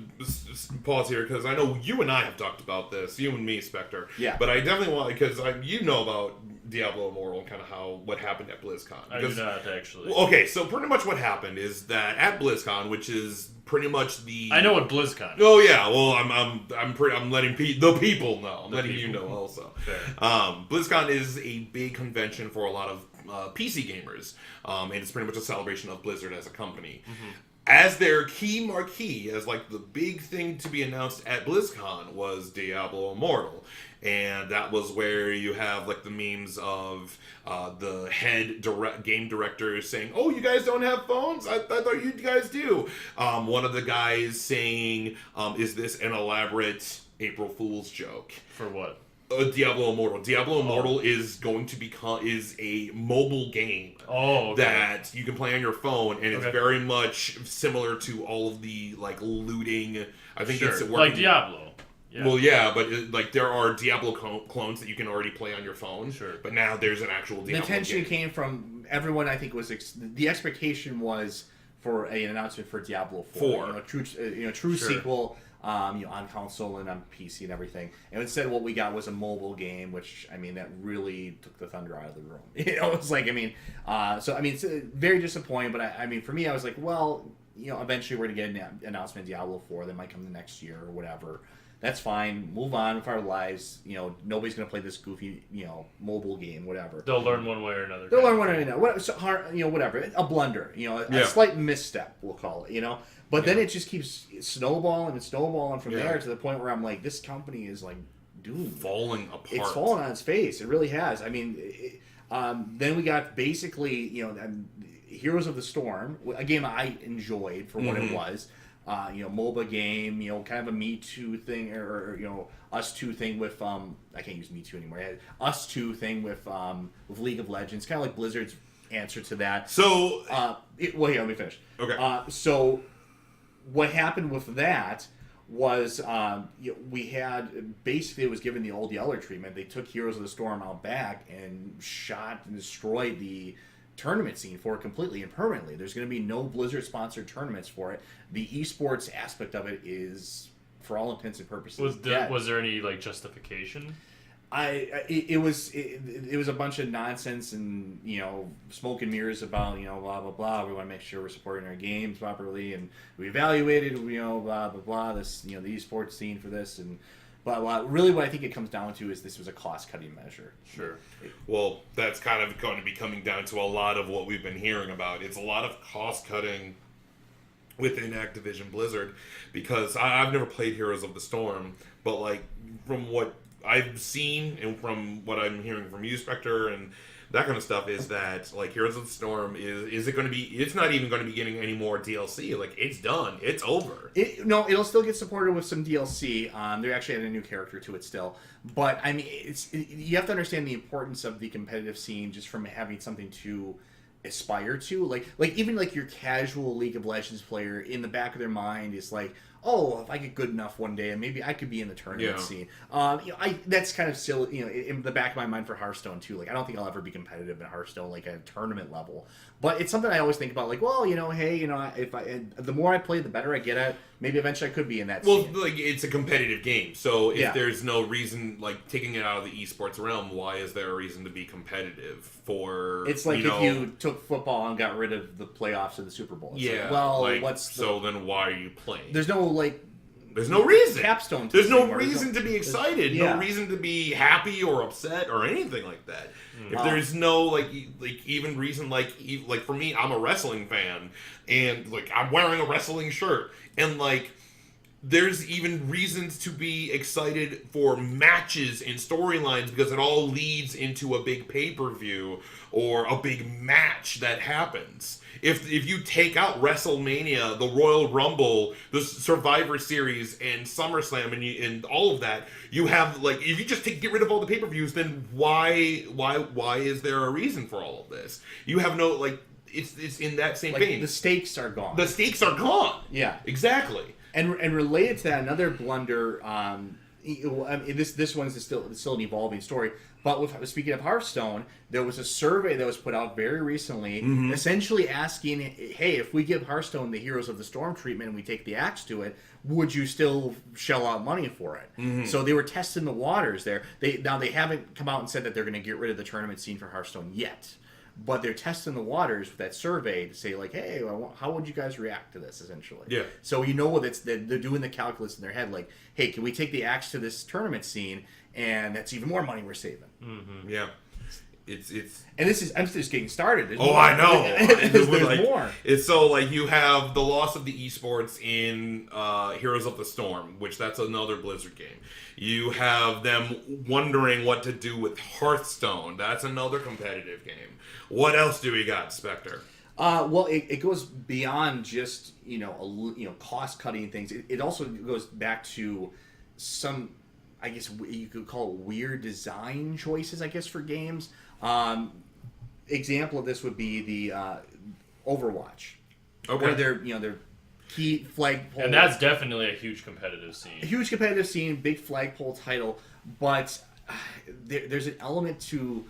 pause here because I know you and I have talked about this, you and me, Spectre. Yeah. But I definitely want because you know about Diablo Immortal and kind of what happened at BlizzCon. I do not actually. Okay, so pretty much what happened is that at BlizzCon, which is pretty much the... I know what BlizzCon is. Oh yeah, well I'm letting the people know. I'm letting you know also. BlizzCon is a big convention for a lot of PC gamers, and it's pretty much a celebration of Blizzard as a company. Mm-hmm. As their key marquee, as the big thing to be announced at BlizzCon was Diablo Immortal. And that was where you have the memes of the head game director saying, "Oh, you guys don't have phones? I thought you guys do." One of the guys saying, "Is this an elaborate April Fool's joke?" For what? Diablo Immortal. Diablo Immortal is going to is a mobile game that you can play on your phone, and it's very much similar to all of the looting. I think it's working like Diablo. Yeah. Well, yeah, but there are Diablo clones that you can already play on your phone. Sure. But now there's an actual Diablo The tension game. came from everyone. I think was the expectation was for an announcement for Diablo 4. True sequel. On console and on PC and everything. And instead, what we got was a mobile game, which that really took the thunder out of the room. It's it's very disappointing. But for me, I was like, well, eventually we're gonna get an announcement of Diablo 4 that might come the next year or whatever. That's fine. Move on with our lives. Nobody's gonna play this goofy, mobile game, whatever. They'll learn one way or another. They'll learn one way or another. Whatever. A blunder. A slight misstep, we'll call it. But then it just keeps snowballing and snowballing from there to the point where I'm like, this company is like doomed, falling apart. It's fallen on its face. It really has. I mean, then we got basically, Heroes of the Storm, a game I enjoyed for what it was. MOBA game, kind of a Me Too thing, or Us Two thing with I can't use Me Too anymore. Us Two thing with League of Legends, kind of like Blizzard's answer to that. So, let me finish. Okay. So, what happened with that was we had basically, it was given the old Yeller treatment. They took Heroes of the Storm out back and shot and destroyed the tournament scene for it completely and permanently. There's going to be no Blizzard sponsored tournaments for it. The esports aspect of it is, for all intents and purposes, dead. Was there any justification? It was a bunch of nonsense and smoke and mirrors about blah blah blah. We want to make sure we're supporting our games properly, and we evaluated blah blah blah this the esports scene for this, and but really what I think it comes down to is this was a cost cutting measure. Sure. Well, that's kind of going to be coming down to a lot of what we've been hearing about. It's a lot of cost cutting within Activision Blizzard, because I've never played Heroes of the Storm, but from what I've seen and from what I'm hearing from you, Spector, and that kind of stuff, is that Heroes of the Storm is it going to be? It's not even going to be getting any more DLC. It's done. It's over. It'll still get supported with some DLC. They're actually adding a new character to it still. But I mean, you have to understand the importance of the competitive scene just from having something to aspire to. Even your casual League of Legends player, in the back of their mind is oh, if I get good enough one day, and maybe I could be in the tournament scene. That's kind of silly. In the back of my mind for Hearthstone too. I don't think I'll ever be competitive in Hearthstone at a tournament level. But it's something I always think about. Hey, if the more I play, the better I get at. Maybe eventually I could be in that scene. Well, it's a competitive game, so if there's no reason, taking it out of the esports realm, why is there a reason to be competitive for? It's if you took football and got rid of the playoffs of the Super Bowl. It's then why are you playing? There's no There's no reason. Capstone. There's no reason to be excited. No reason to be happy or upset or anything like that. If there's no even reason, for me, I'm a wrestling fan, and I'm wearing a wrestling shirt, and there's even reasons to be excited for matches and storylines, because it all leads into a big pay-per-view or a big match that happens. If you take out WrestleMania, the Royal Rumble, the Survivor Series, and SummerSlam, and all of that, you have if you just get rid of all the pay-per-views, then why is there a reason for all of this? You have no it's in that same vein. The stakes are gone. The stakes are gone. Yeah, exactly. And related to that, another blunder. This one's still an evolving story. But speaking of Hearthstone, there was a survey that was put out very recently, essentially asking, hey, if we give Hearthstone the Heroes of the Storm treatment and we take the axe to it, would you still shell out money for it? So they were testing the waters there. They haven't come out and said that they're going to get rid of the tournament scene for Hearthstone yet. But they're testing the waters with that survey to say, hey, how would you guys react to this, essentially? Yeah. So they're doing the calculus in their head, hey, can we take the axe to this tournament scene, and that's even more money we're saving. Yeah. And I'm just getting started. There's more. I know. There's more. It's so you have the loss of the esports in Heroes of the Storm, which that's another Blizzard game. You have them wondering what to do with Hearthstone. That's another competitive game. What else do we got, Spector? Well, it goes beyond just cost cutting things. It also goes back to some, I guess you could call it weird design choices, I guess, for games. Example of this would be the Overwatch, where they're key flagpole, and that's definitely a huge competitive scene. A huge competitive scene, big flagpole title, but there's an element to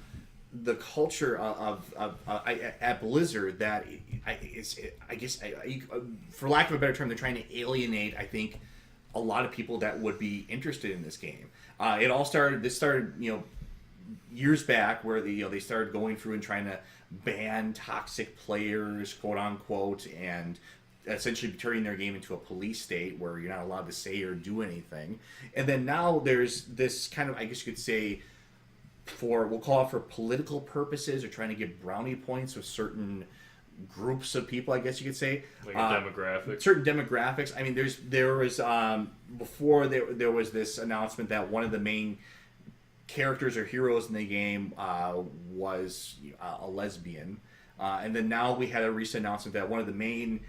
the culture at Blizzard that I guess for lack of a better term, they're trying to alienate, I think, a lot of people that would be interested in this game. This started years back, where they started going through and trying to ban toxic players, quote unquote, and essentially turning their game into a police state where you're not allowed to say or do anything. And then now there's this kind of, I guess you could say, we'll call it for political purposes or trying to get brownie points with certain groups of people, I guess you could say. Like a demographic. Certain demographics. I mean, there was before there was this announcement that one of the main characters or heroes in the game was a lesbian. And then now we had a recent announcement that one of the main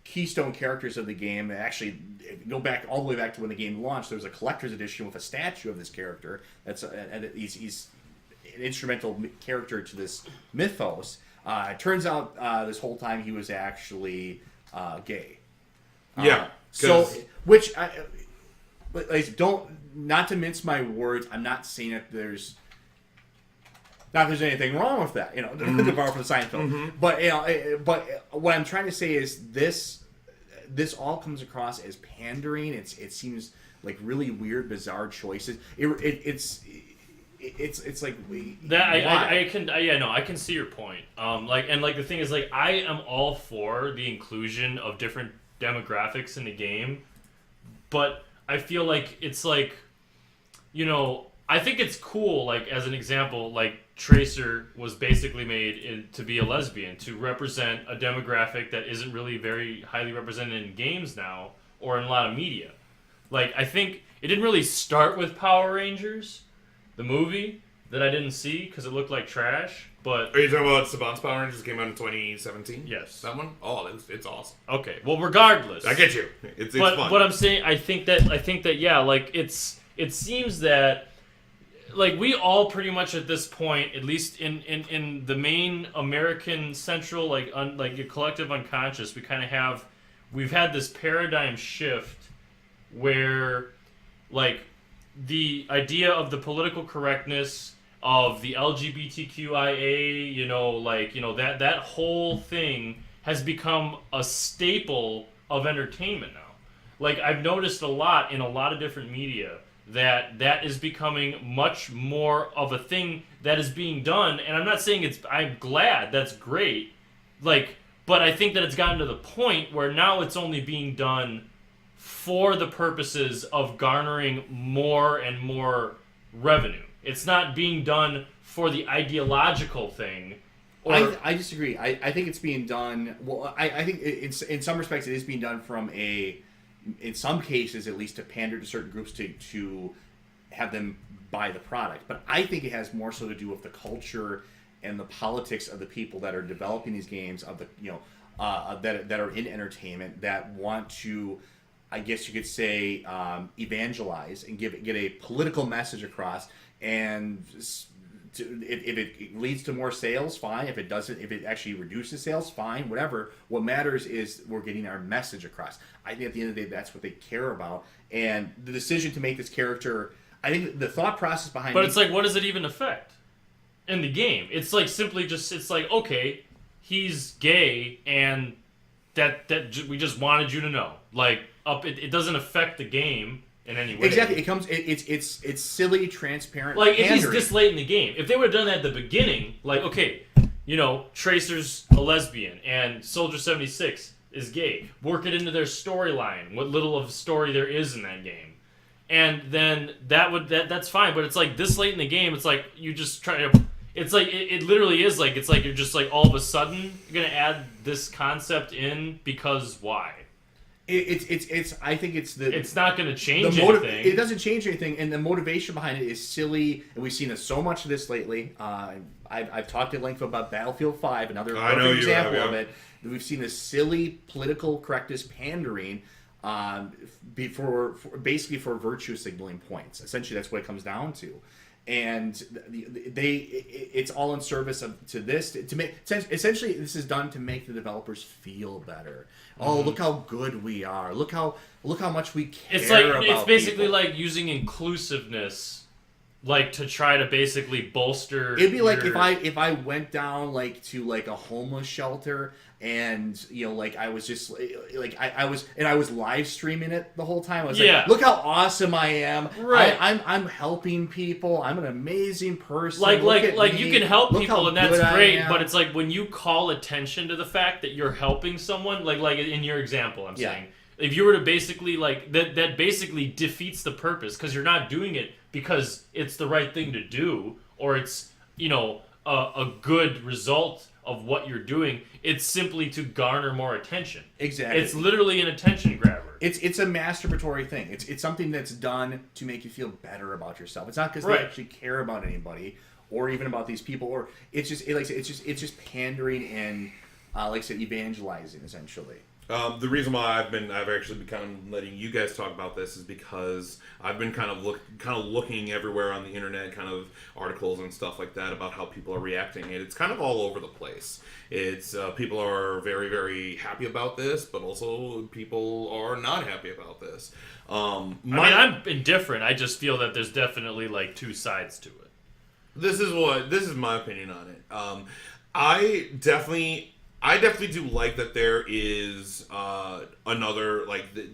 keystone characters of the game, actually go back all the way back to when the game launched, there was a collector's edition with a statue of this character. And he's an instrumental character to this mythos. It turns out this whole time he was actually gay. Yeah. Which not to mince my words, I'm not saying that there's anything wrong with that, to borrow from the Seinfeld. But what I'm trying to say is this all comes across as pandering. It seems like really weird, bizarre choices. It's like I can see your point. The thing is, like, I am all for the inclusion of different demographics in the game, but I feel like it's like, I think it's cool. Like, as an example, like Tracer was basically made to be a lesbian to represent a demographic that isn't really very highly represented in games now or in a lot of media. Like, I think it didn't really start with Power Rangers, the movie, that I didn't see because it looked like trash. But are you talking about Saban's Power Rangers that came out in 2017? Yes. That one? Oh, it's awesome. Okay. Well, regardless, I get you. It's but fun. What I'm saying, I think that yeah, like it seems that like we all pretty much at this point, at least in the main American central like your collective unconscious, we've had this paradigm shift where like the idea of the political correctness of the LGBTQIA, that whole thing has become a staple of entertainment now. Like, I've noticed a lot in a lot of different media that is becoming much more of a thing that is being done. And I'm not saying I'm glad, that's great. Like, but I think that it's gotten to the point where now it's only being done for the purposes of garnering more and more revenue. It's not being done for the ideological thing. I disagree. I think it's being done. Well, I think in some respects it is being done from in some cases at least, to pander to certain groups to have them buy the product. But I think it has more so to do with the culture and the politics of the people that are developing these games, of the that are in entertainment, that want to, I guess you could say, evangelize and get a political message across. And if it leads to more sales, fine. If it doesn't, if it actually reduces sales, fine. Whatever. What matters is we're getting our message across. I think at the end of the day, that's what they care about. And the decision to make this character, I think the thought process behind. But it's like, what does it even affect in the game? It's like simply just, it's like, okay, he's gay, and that we just wanted you to know. Like, it doesn't affect the game in any way. Exactly. It's silly, transparent. Like, pandering. if he's this late in the game, if they would have done that at the beginning, like, okay, Tracer's a lesbian and Soldier 76 is gay. Work it into their storyline, what little of story there is in that game, and then that's fine. But it's like this late in the game, it's like you just try to. It's like it literally is like, it's like you're just like all of a sudden you're gonna add this concept in because why? I think it's not going to change anything. It doesn't change anything, and the motivation behind it is silly, and we've seen so much of this lately. I've talked at length about Battlefield 5, another perfect example of it. We've seen this silly political correctness pandering basically for virtue signaling points. Essentially, that's what it comes down to. And it's all in service to this to make essentially this is done to make the developers feel better. Oh, look how good we are! Look how much we care. It's like about it's basically people. like using inclusiveness like to try to basically bolster. It'd be like if I went down like to like a homeless shelter and like I was just like I was live streaming it the whole time. I was like, look how awesome I am. Right. I'm helping people. I'm an amazing person. Like you can help Look people how and that's good I great, am. but it's like when you call attention to the fact that you're helping someone, like in your example, I'm saying, if you were to basically like that basically defeats the purpose because you're not doing it because it's the right thing to do or it's a good result of what you're doing. It's simply to garner more attention. Exactly. It's literally an attention grabber. It's a masturbatory thing. It's something that's done to make you feel better about yourself. It's not because Right. they actually care about anybody or even about these people. Or it's just pandering and like I said, evangelizing essentially. The reason why I've actually been kind of letting you guys talk about this is because I've been kind of looking everywhere on the internet, kind of articles and stuff like that about how people are reacting, and it's kind of all over the place. It's people are very, very happy about this, but also people are not happy about this. I'm indifferent. I just feel that there's definitely like two sides to it. This is my opinion on it. I definitely do like that there is another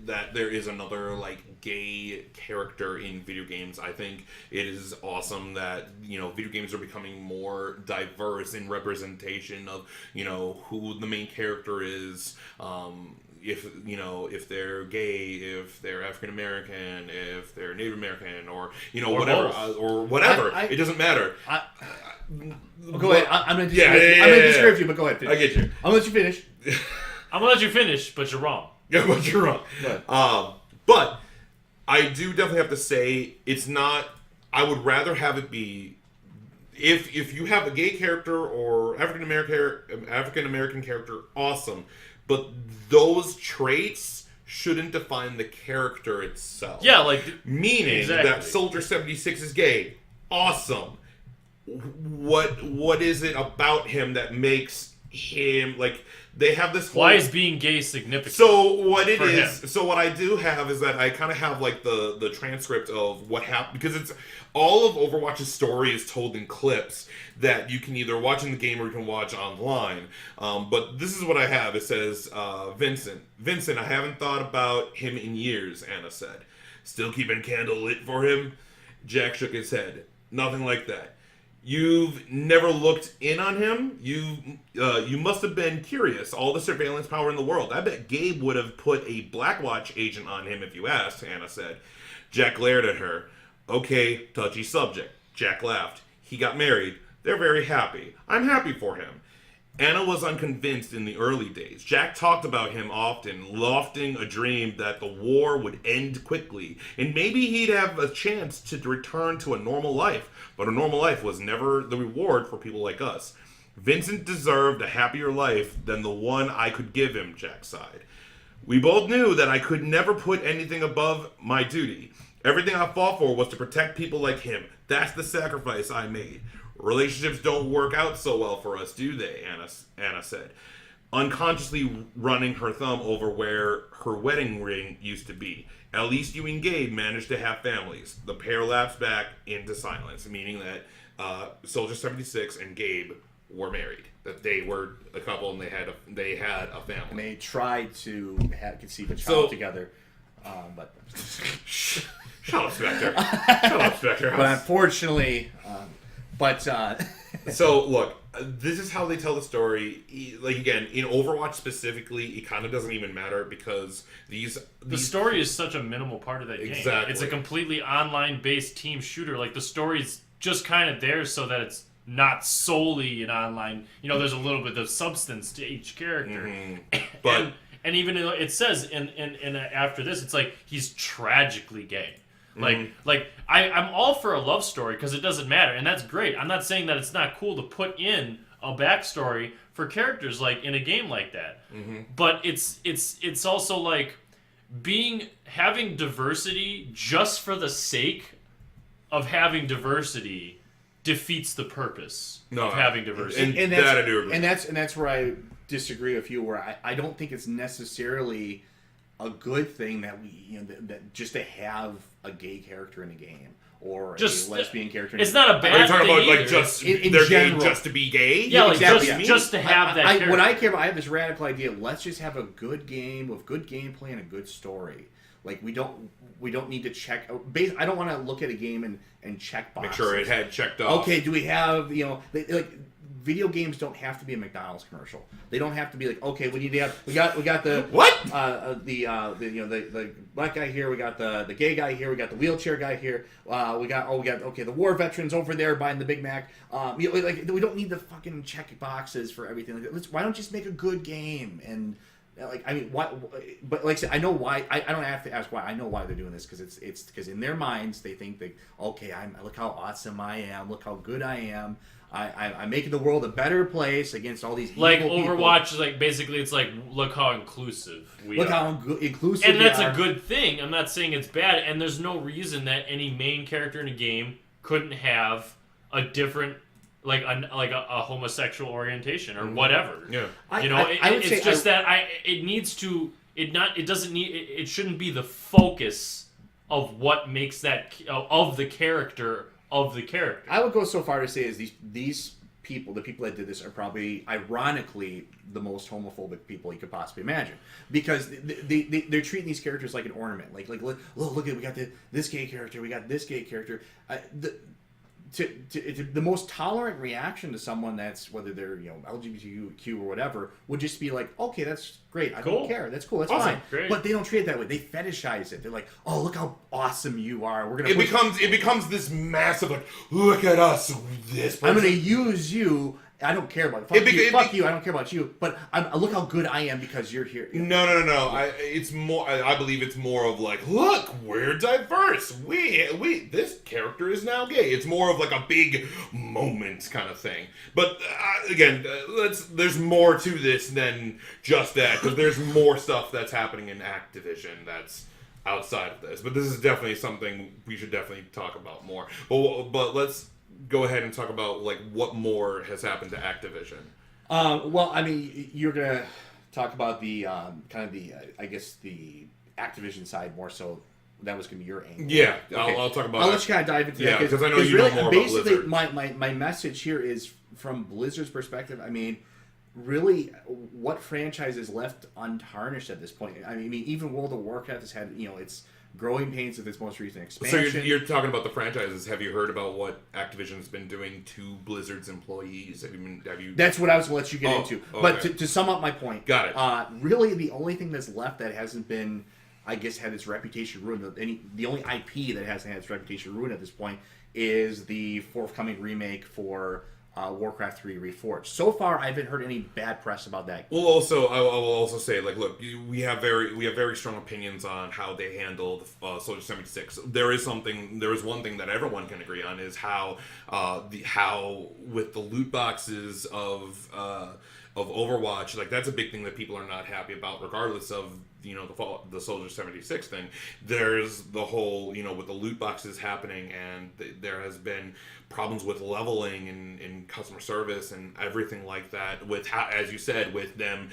that there is another like gay character in video games. I think it is awesome that video games are becoming more diverse in representation of who the main character is. If they're gay, if they're African American, if they're Native American, or whatever, it doesn't matter. Go ahead. I'm gonna disagree with you, but go ahead. Finish. I get you. I'm gonna let you finish. I'm gonna let you finish, but you're wrong. Yeah, but you're wrong. But I do definitely have to say it's not. I would rather have it be if you have a gay character or African American character, awesome. But those traits shouldn't define the character itself. Yeah, like meaning exactly. that Soldier 76 is gay, awesome. What is it about him that makes him like? They have this whole... Why is being gay significant? So what I do have is that I kind of have like the transcript of what happened, because it's all of Overwatch's story is told in clips that you can either watch in the game or you can watch online. But this is what I have. It says, Vincent, I haven't thought about him in years, Anna said. Still keeping candle lit for him? Jack shook his head. Nothing like that. You've never looked in on him? You must have been curious. All the surveillance power in the world. I bet Gabe would have put a Blackwatch agent on him if you asked, Anna said. Jack glared at her. Okay, touchy subject. Jack laughed. He got married. They're very happy. I'm happy for him. Anna was unconvinced in the early days. Jack talked about him often, lofting a dream that the war would end quickly, and maybe he'd have a chance to return to a normal life. But a normal life was never the reward for people like us. Vincent deserved a happier life than the one I could give him, Jack sighed. We both knew that I could never put anything above my duty. Everything I fought for was to protect people like him. That's the sacrifice I made. Relationships don't work out so well for us, do they? Anna said, unconsciously running her thumb over where her wedding ring used to be. At least you and Gabe managed to have families. The pair lapsed back into silence, meaning that Soldier 76 and Gabe were married. That they were a couple and they had a family. And they tried to conceive a child together, but shut up, Spector. Shut up, Spector. But unfortunately, So look, this is how they tell the story. Like again, in Overwatch specifically, it kind of doesn't even matter because the story is such a minimal part of that game. Exactly. It's a completely online based team shooter. Like the story's just kind of there so that it's not solely an online. There's a little bit of substance to each character. Mm-hmm. But and even it says in after this, it's like he's tragically gay. Like I'm all for a love story because it doesn't matter, and that's great. I'm not saying that it's not cool to put in a backstory for characters like in a game like that. Mm-hmm. But it's also like having diversity just for the sake of having diversity defeats the purpose of having diversity. And that I do agree. And that's where I disagree with you. Where I don't think it's necessarily a good thing that we that just to have a gay character in a game or Just a lesbian character. It's not a Are bad you talking thing about like either. just In they're general. gay just to be gay? Yeah, like Exactly. just to have that character. What I care about, I have this radical idea. Let's just have a good game with good gameplay and a good story. Like we don't need to check. I don't want to look at a game and check boxes. Make sure it had checked off. Okay, do we have like video games don't have to be a McDonald's commercial. They don't have to be like, okay, we need to have we got the What? The black guy here, we got the gay guy here, we got the wheelchair guy here. We got the war veterans over there buying the Big Mac. Like we don't need the fucking check boxes for everything. Like, why don't you just make a good game? And like, I mean, why? But like I said, I know why. I don't have to ask why. I know why they're doing this because it's because in their minds they think that, okay, look how awesome I am, look how good I am. I'm making the world a better place against all these evil like people. Overwatch is like basically it's like look how inclusive we Look are. how inclusive And that's we are. a good thing. I'm not saying it's bad, and there's no reason that any main character in a game couldn't have a different, like a homosexual orientation or whatever. Yeah. It shouldn't be the focus of what makes that of the character of the character. I would go so far to say is these people, the people that did this, are probably ironically the most homophobic people you could possibly imagine, because they're treating these characters like an ornament. Like look at, we got this gay character, we got this gay character. The most tolerant reaction to someone that's, whether they're LGBTQ or whatever, would just be like, okay, that's great, I Cool. don't care, that's cool, that's Awesome. fine. Great. But they don't treat it that way. They fetishize it. They're like, oh, look how awesome you are. We're gonna. It becomes this massive like, look at us, this person. I'm gonna use you. I don't care about you. Fuck you. I don't care about you. But look how good I am because you're here. No. It's more. I believe it's more of like, look, we're diverse. We this character is now gay. It's more of like a big moment kind of thing. But again, there's more to this than just that, because there's more stuff that's happening in Activision that's outside of this. But this is definitely something we should definitely talk about more. But let's go ahead and talk about like what more has happened to Activision. Well, I mean, you're gonna talk about the I guess the Activision side more so. That was gonna be your angle. Yeah, Okay. I'll talk about. I'll let you kind of dive into that. Yeah, because I know you know more about basically, Blizzard. my message here is from Blizzard's perspective. I mean, really, what franchise is left untarnished at this point? I mean, even World of Warcraft has had its growing pains with its most recent So expansion. you're talking about the franchises. Have you heard about what Activision's been doing to Blizzard's employees? Have you? That's what I was going to let you get into. But okay. to sum up my point, Got it. Really, the only thing that's left that hasn't been, I guess, had its reputation ruined, the only IP that hasn't had its reputation ruined at this point is the forthcoming remake for Warcraft 3 Reforged. So far, I haven't heard any bad press about that. Well, also, I will also say, like, look, we have very strong opinions on how they handle the Soldier 76. There is one thing that everyone can agree on is how with the loot boxes of Overwatch, like that's a big thing that people are not happy about, regardless of the Soldier 76 thing. There's the whole with the loot boxes happening, and there has been problems with leveling and customer service and everything like that. With how, as you said, with them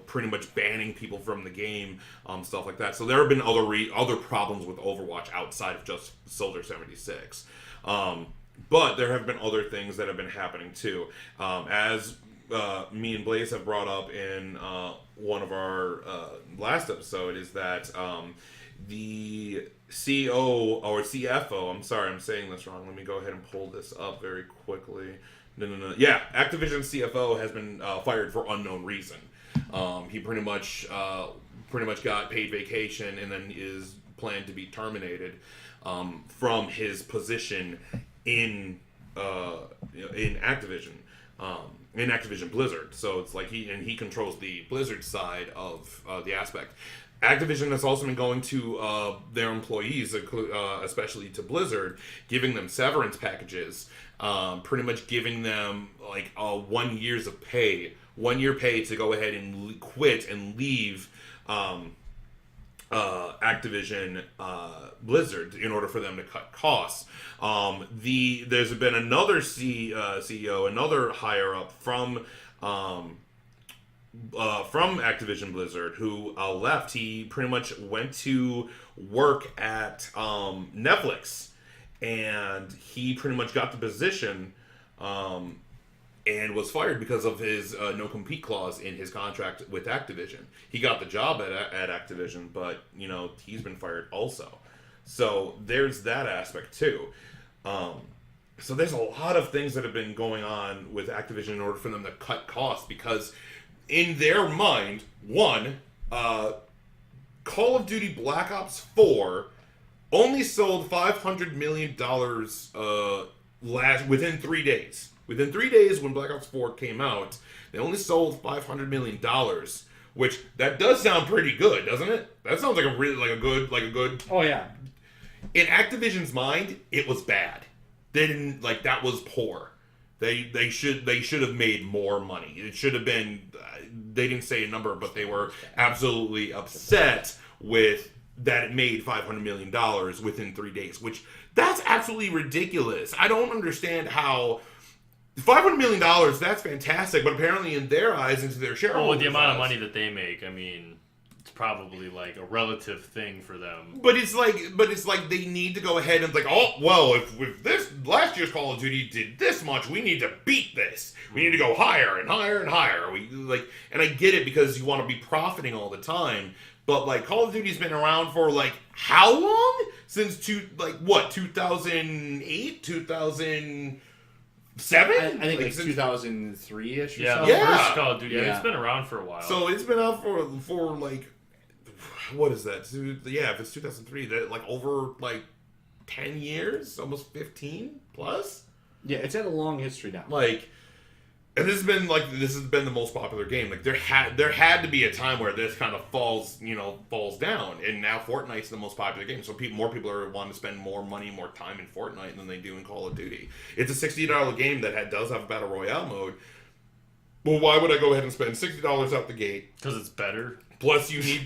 pretty much banning people from the game, stuff like that. So there have been other problems with Overwatch outside of just Soldier 76. But there have been other things that have been happening too, as me and Blaz have brought up in one of our last episode, is that the CEO or CFO, I'm sorry, I'm saying this wrong. Let me go ahead and pull this up very quickly. No. Yeah, Activision CFO has been fired for unknown reason. He pretty much got paid vacation and then is planned to be terminated from his position in Activision. In Activision Blizzard. So it's like he controls the Blizzard side of the aspect. Activision has also been going to their employees, especially to Blizzard, giving them severance packages, pretty much giving them like 1 year's of pay, 1 year pay to go ahead and quit and leave Activision Blizzard in order for them to cut costs. There's been another CEO, another higher up from Activision Blizzard who left. He pretty much went to work at Netflix, and he pretty much got the position, and was fired because of his no-compete clause in his contract with Activision. He got the job at Activision, but, he's been fired also. So there's that aspect, too. So there's a lot of things that have been going on with Activision in order for them to cut costs, because in their mind, one, Call of Duty Black Ops 4 only sold $500 million within 3 days. Within 3 days, when Black Ops 4 came out, they only sold $500 million, which that does sound pretty good, doesn't it? That sounds like a good. Oh yeah. In Activision's mind, it was bad. They didn't that was poor. They should have made more money. It should have been. They didn't say a number, but they were absolutely upset with that it made $500 million within 3 days, which that's absolutely ridiculous. I don't understand how $500 million, that's fantastic, but apparently in their eyes, into their shareholders' Well, with the amount of eyes, money that they make, I mean, it's probably like a relative thing for them. But it's like they need to go ahead and if this last year's Call of Duty did this much, we need to beat this. We need to go higher and higher and higher. And I get it because you want to be profiting all the time. But Call of Duty's been around for how long? Since 2008, 2007? I think 2003-ish or Yeah, something. the first Call of Duty. It's been around for a while. So it's been out for what is that? Yeah, if it's 2003, that over 10 years, almost 15 plus. Yeah, it's had a long history now. And this has been the most popular game. There had to be a time where this kind of falls down, and now Fortnite's the most popular game. So more people are wanting to spend more money, more time in Fortnite than they do in Call of Duty. It's a $60 game that does have a battle royale mode. Well, why would I go ahead and spend $60 out the gate? Because it's better. Plus, you need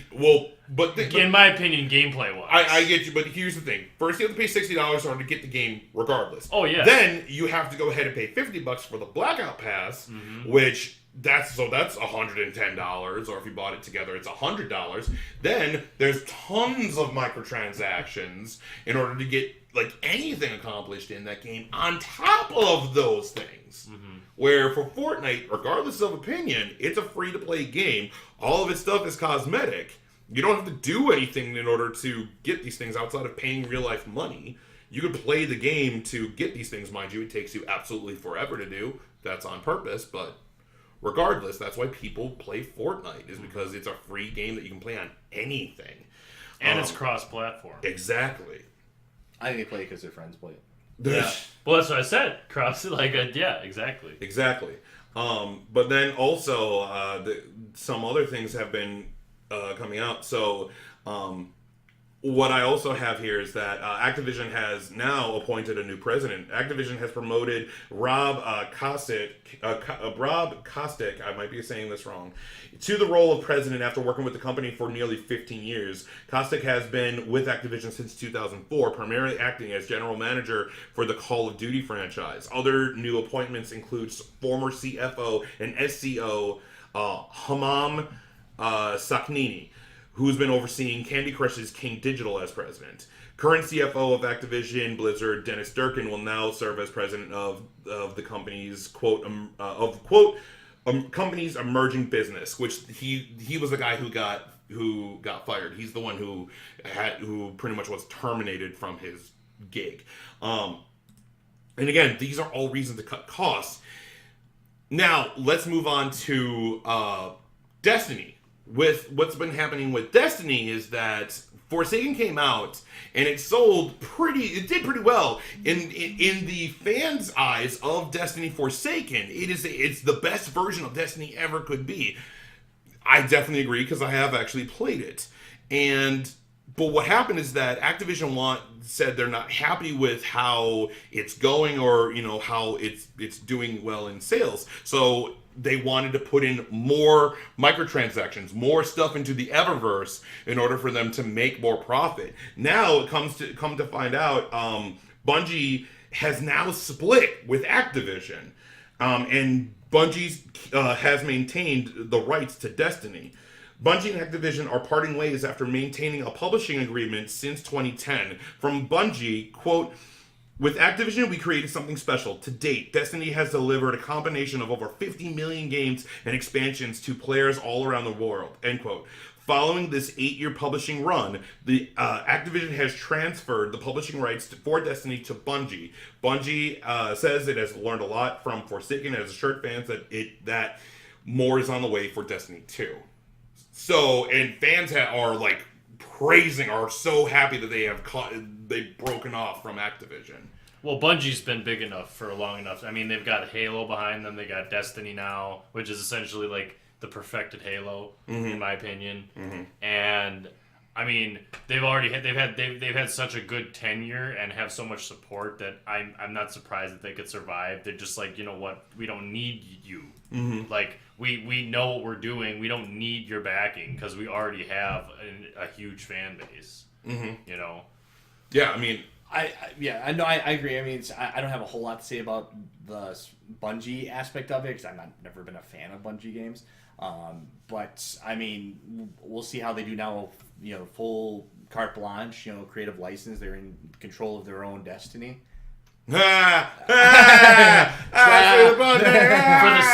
in my opinion, gameplay wise. I get you, but here's the thing. First, you have to pay $60 in order to get the game regardless. Oh, yeah. Then, you have to go ahead and pay $50 for the Blackout Pass, which, that's $110, or if you bought it together, it's $100. Then, there's tons of microtransactions in order to get, anything accomplished in that game on top of those things. Where for Fortnite, regardless of opinion, it's a free-to-play game. All of its stuff is cosmetic. You don't have to do anything in order to get these things outside of paying real-life money. You could play the game to get these things. Mind you, it takes you absolutely forever to do. That's on purpose, but regardless, that's why people play Fortnite, is because it's a free game that you can play on anything. And it's cross-platform. Exactly. I think they play it because their friends play it. Yeah. Well, that's what I said. Cross yeah, exactly. Exactly. But then also, some other things have been coming out. So, what I also have here is that Activision has now appointed a new president. Activision has promoted Rob Kostic, I might be saying this wrong, to the role of president after working with the company for nearly 15 years. Kostic has been with Activision since 2004, primarily acting as general manager for the Call of Duty franchise. Other new appointments include former CFO and SCO Hamam Saknini, who's been overseeing Candy Crush's King Digital as president. Current CFO of Activision Blizzard, Dennis Durkin, will now serve as president of the company's company's emerging business, which he was the guy who got fired. He's the one who pretty much was terminated from his gig. And again, these are all reasons to cut costs. Now, let's move on to Destiny. With what's been happening with Destiny is that Forsaken came out and it did pretty well in the fans' eyes of Destiny Forsaken. It's the best version of Destiny ever could be. I definitely agree because I have actually played it. But what happened is that Activision said they're not happy with how it's going, or how it's doing well in sales. So they wanted to put in more microtransactions, more stuff into the Eververse in order for them to make more profit. Now come to find out, Bungie has now split with Activision, and Bungie has maintained the rights to Destiny. Bungie and Activision are parting ways after maintaining a publishing agreement since 2010. From Bungie, quote, With Activision, we created something special. To date, Destiny has delivered a combination of over 50 million games and expansions to players all around the world. End quote. Following this 8-year publishing run, the Activision has transferred the publishing rights for Destiny to Bungie. Bungie says it has learned a lot from Forsaken and has assured fans that more is on the way for Destiny 2. So, and fans are like are so happy that they've broken off from Activision. Well, Bungie's been big enough for long enough. I mean, they've got Halo behind them. They got Destiny now, which is essentially like the perfected Halo, in my opinion. Mm-hmm. And I mean, they've had such a good tenure and have so much support that I'm not surprised that they could survive. They're just like, you know what, we don't need you. Mm-hmm. Like we know what we're doing. We don't need your backing because we already have a huge fan base. Mm-hmm. You know. Yeah, I mean. I agree. I mean, I don't have a whole lot to say about the Bungie aspect of it because I've never been a fan of Bungie games. But I mean, we'll see how they do now. You know, full carte blanche. You know, creative license. They're in control of their own destiny. For the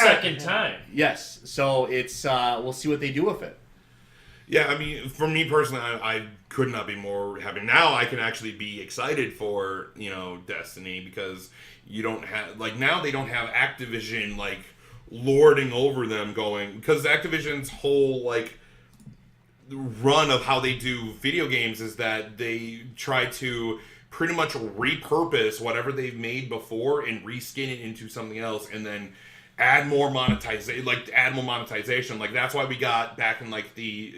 second time. Yes. So it's we'll see what they do with it. Yeah, I mean, for me personally, I could not be more happy. Now I can actually be excited for, you know, Destiny because you don't have, like, now they don't have Activision, like, lording over them going, because Activision's whole, like, run of how they do video games is that they try to pretty much repurpose whatever they've made before and reskin it into something else and then add more monetization. Like, that's why we got back in, like, the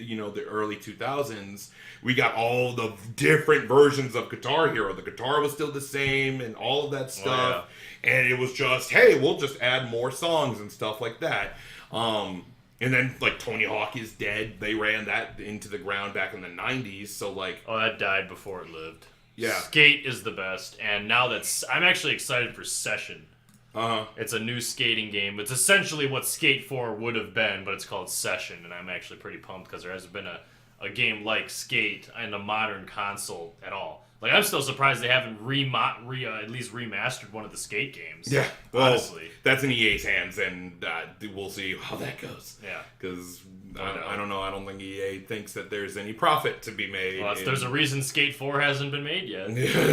early 2000s, we got all the different versions of Guitar Hero. The guitar was still the same and all of that stuff. Oh, yeah. And it was just, hey, we'll just add more songs and stuff like that. And then, like, Tony Hawk is Dead. They ran that into the ground back in the 90s. So, like... Oh, that died before it lived. Yeah. Skate is the best. And now I'm actually excited for Session. Uh-huh. It's a new skating game. It's essentially what Skate 4 would have been, but it's called Session, and I'm actually pretty pumped because there hasn't been a game like Skate in a modern console at all. Like, I'm still surprised they haven't at least remastered one of the Skate games. Yeah, well, honestly. That's in EA's hands, and we'll see how that goes. Yeah. Because, I don't know, I don't think EA thinks that there's any profit to be made. Well, there's a reason Skate 4 hasn't been made yet,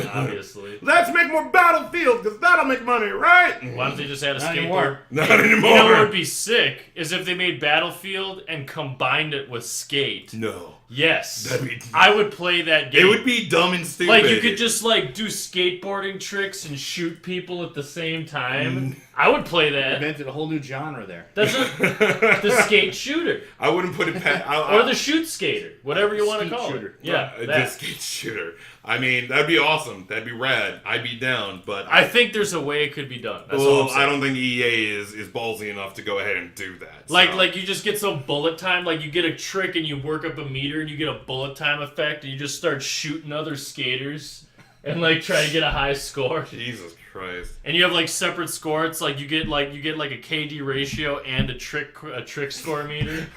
obviously. Let's make more Battlefield, because that'll make money, right? Why don't they just add a skateboard? Anymore. Not anymore. You know what would be sick is if they made Battlefield and combined it with Skate. No. Yes. I would play that game. It would be dumb and stupid. Like, you could just, like, do skateboarding tricks and shoot people at the same time. I would play that. Invented a whole new genre there. That's the skate shooter. I wouldn't put it past... or the shoot skater. Whatever you want to call shooter. it. Yeah, the skate shooter. I mean, that'd be awesome. That'd be rad. I'd be down, but... I think there's a way it could be done. That's all I'm saying. I don't think EA is ballsy enough to go ahead and do that. Like you just get some bullet time, like you get a trick and you work up a meter and you get a bullet time effect and you just start shooting other skaters and like try to get a high score. Jesus Christ. And you have like separate scores, like you get like a KD ratio and a trick score meter.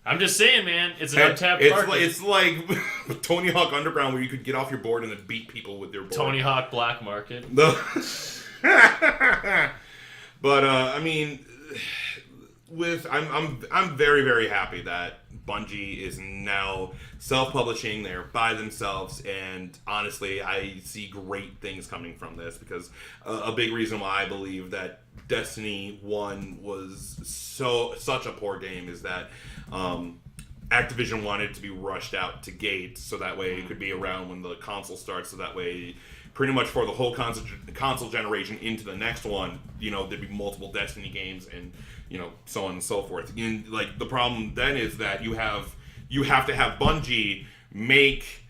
I'm just saying, man, it's an untapped market. It's like Tony Hawk Underground where you could get off your board and then beat people with your board. Tony Hawk Black Market. But I mean, I'm very, very happy that Bungie is now self-publishing. They're by themselves, and honestly, I see great things coming from this because a big reason why I believe that Destiny 1 was such a poor game is that Activision wanted it to be rushed out to gate so that way it could be around when the console starts, so that way pretty much for the whole console generation into the next one, there'd be multiple Destiny games and, so on and so forth. And, like, the problem then is that you have to have Bungie make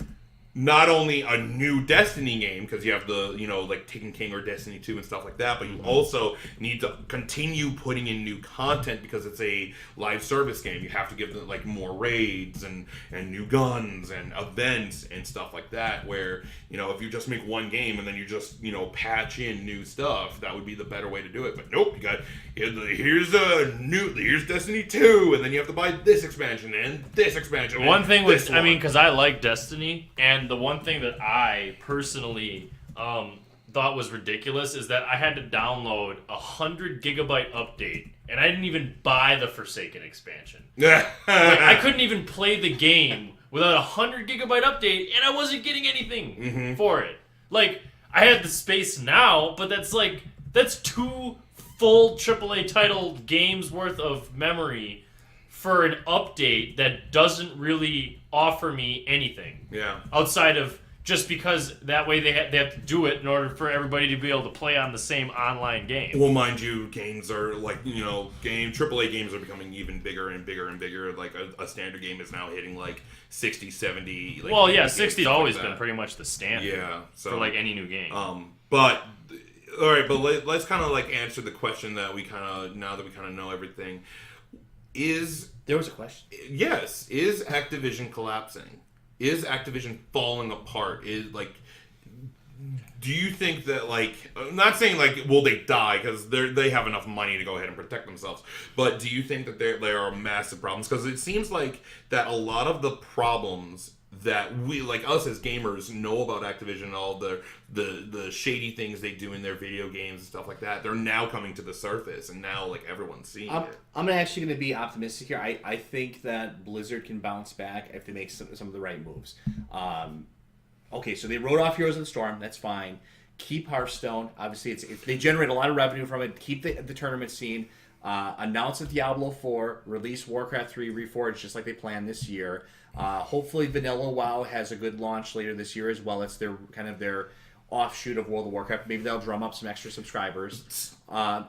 not only a new Destiny game, because you have the, like Taken King or Destiny 2 and stuff like that, but you also need to continue putting in new content because it's a live service game. You have to give them, like, more raids and new guns and events and stuff like that, where, if you just make one game and then you just, patch in new stuff, that would be the better way to do it. But nope, you got, here's Destiny 2, and then you have to buy this expansion and this expansion. One thing with, because I like Destiny, and And the one thing that I personally thought was ridiculous is that I had to download a 100 gigabyte update, and I didn't even buy the Forsaken expansion. Like, I couldn't even play the game without a 100 gigabyte update, and I wasn't getting anything for it. Like, I had the space now, but that's 2 full AAA title games worth of memory for an update that doesn't really offer me anything. Yeah. Outside of just because that way they have to do it in order for everybody to be able to play on the same online game. Well, mind you, games are like, AAA games are becoming even bigger and bigger and bigger. Like a standard game is now hitting like 60, 70. Like, well, yeah, 60's always been pretty much the standard. Yeah. So, for like any new game. But all right, but let's kind of like answer the question that now that we kind of know everything. There was a question. Yes. Is Activision collapsing? Is Activision falling apart? Do you think that, like, I'm not saying like, will they die because they have enough money to go ahead and protect themselves, but do you think that there are massive problems? Because it seems like that a lot of the problems that we, like us as gamers, know about Activision, all the shady things they do in their video games and stuff like that, they're now coming to the surface, and now like everyone's seeing it. I'm actually going to be optimistic here. I think that Blizzard can bounce back if they make some of the right moves. Okay, so they wrote off Heroes of the Storm. That's fine. Keep Hearthstone. Obviously, they generate a lot of revenue from it. Keep the tournament scene. Announce a Diablo 4. Release Warcraft 3 Reforged just like they planned this year. Hopefully, Vanilla WoW has a good launch later this year as well. It's their offshoot of World of Warcraft. Maybe they'll drum up some extra subscribers.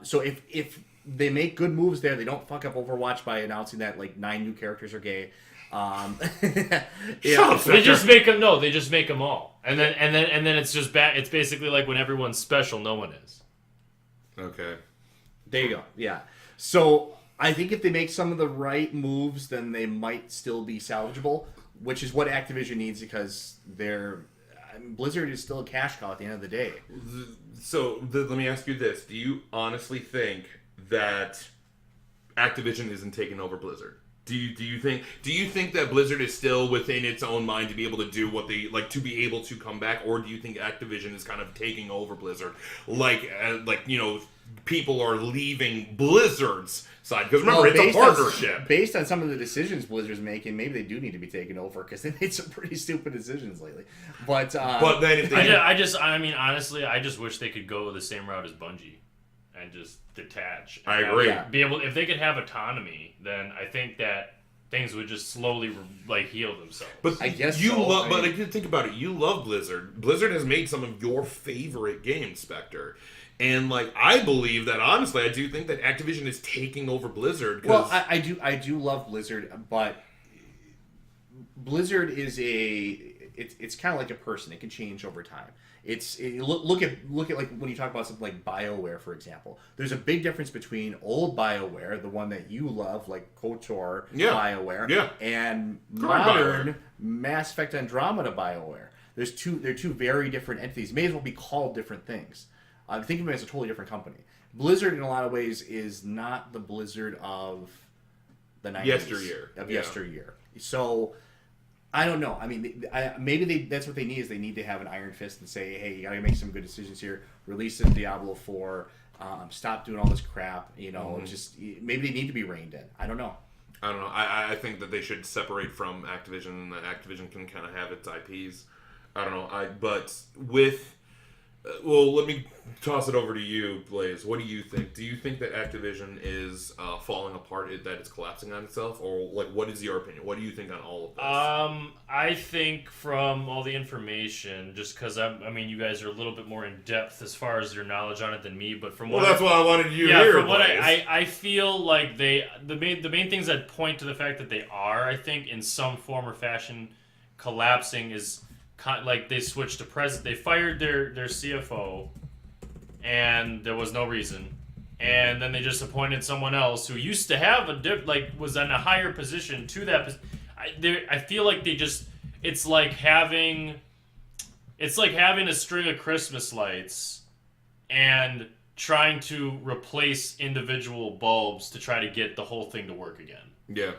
So if they make good moves there, they don't fuck up Overwatch by announcing that like 9 new characters are gay. They just make them. No, they just make them all, and then it's just bad. It's basically like when everyone's special, no one is. Okay. There you go. Yeah. So I think if they make some of the right moves, then they might still be salvageable, which is what Activision needs because Blizzard is still a cash cow at the end of the day. So let me ask you this: do you honestly think that Activision isn't taking over Blizzard? Do you think that Blizzard is still within its own mind to be able to do what they like, to be able to come back, or do you think Activision is kind of taking over Blizzard, people are leaving Blizzard's side? Because remember, it's a partnership. Based on some of the decisions Blizzard's making, maybe they do need to be taken over because they made some pretty stupid decisions lately. But then if they, honestly, I just wish they could go the same route as Bungie and just detach. I agree. Be able, if they could have autonomy, then I think that things would just slowly heal themselves. But I guess you so. love. But think about it. You love Blizzard. Blizzard has made some of your favorite games, Spector. And I believe that honestly, I do think that Activision is taking over Blizzard. Well, I do love Blizzard, but Blizzard is it's kind of like a person. It can change over time. Look at like when you talk about something like BioWare, for example. There's a big difference between old BioWare, the one that you love, like KOTOR BioWare, and modern Mass Effect Andromeda BioWare. They're two very different entities. May as well be called different things. Think of it as a totally different company. Blizzard, in a lot of ways, is not the Blizzard of the 90s. Yesteryear. So, I don't know. I mean, maybe that's what they need is they need to have an iron fist and say, hey, you got to make some good decisions here. Release the Diablo 4. Stop doing all this crap. Just maybe they need to be reined in. I don't know. I think that they should separate from Activision, and that Activision can kind of have its IPs. I don't know. But with... let me toss it over to you, Blaz. What do you think? Do you think that Activision is falling apart, that it's collapsing on itself? Or, what is your opinion? What do you think on all of this? I think from all the information, just because, you guys are a little bit more in-depth as far as your knowledge on it than me, but from what... Well, that's why I wanted you here, from what I feel like the main things that point to the fact that they are, I think, in some form or fashion, collapsing is... they switched to president. They fired their CFO, and there was no reason. And then they just appointed someone else who used to have was in a higher position to that. I feel like they just. It's like having a string of Christmas lights, and trying to replace individual bulbs to try to get the whole thing to work again. Yeah.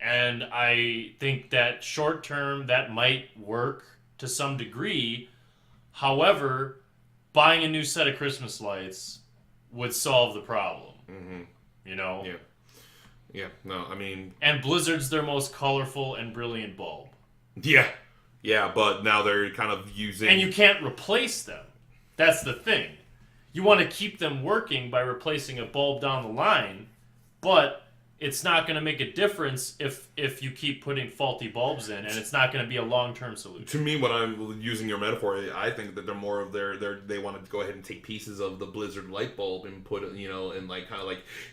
And I think that short term that might work to some degree. However, buying a new set of Christmas lights would solve the problem. Mm-hmm. You know? Yeah. Yeah, no, I mean... And Blizzard's their most colorful and brilliant bulb. Yeah. Yeah, but now they're kind of using... And you can't replace them. That's the thing. You want to keep them working by replacing a bulb down the line, but it's not going to make a difference if you keep putting faulty bulbs in, and it's not going to be a long-term solution. To me, when I'm using your metaphor, I think that they're more of they want to go ahead and take pieces of the Blizzard light bulb and put it, and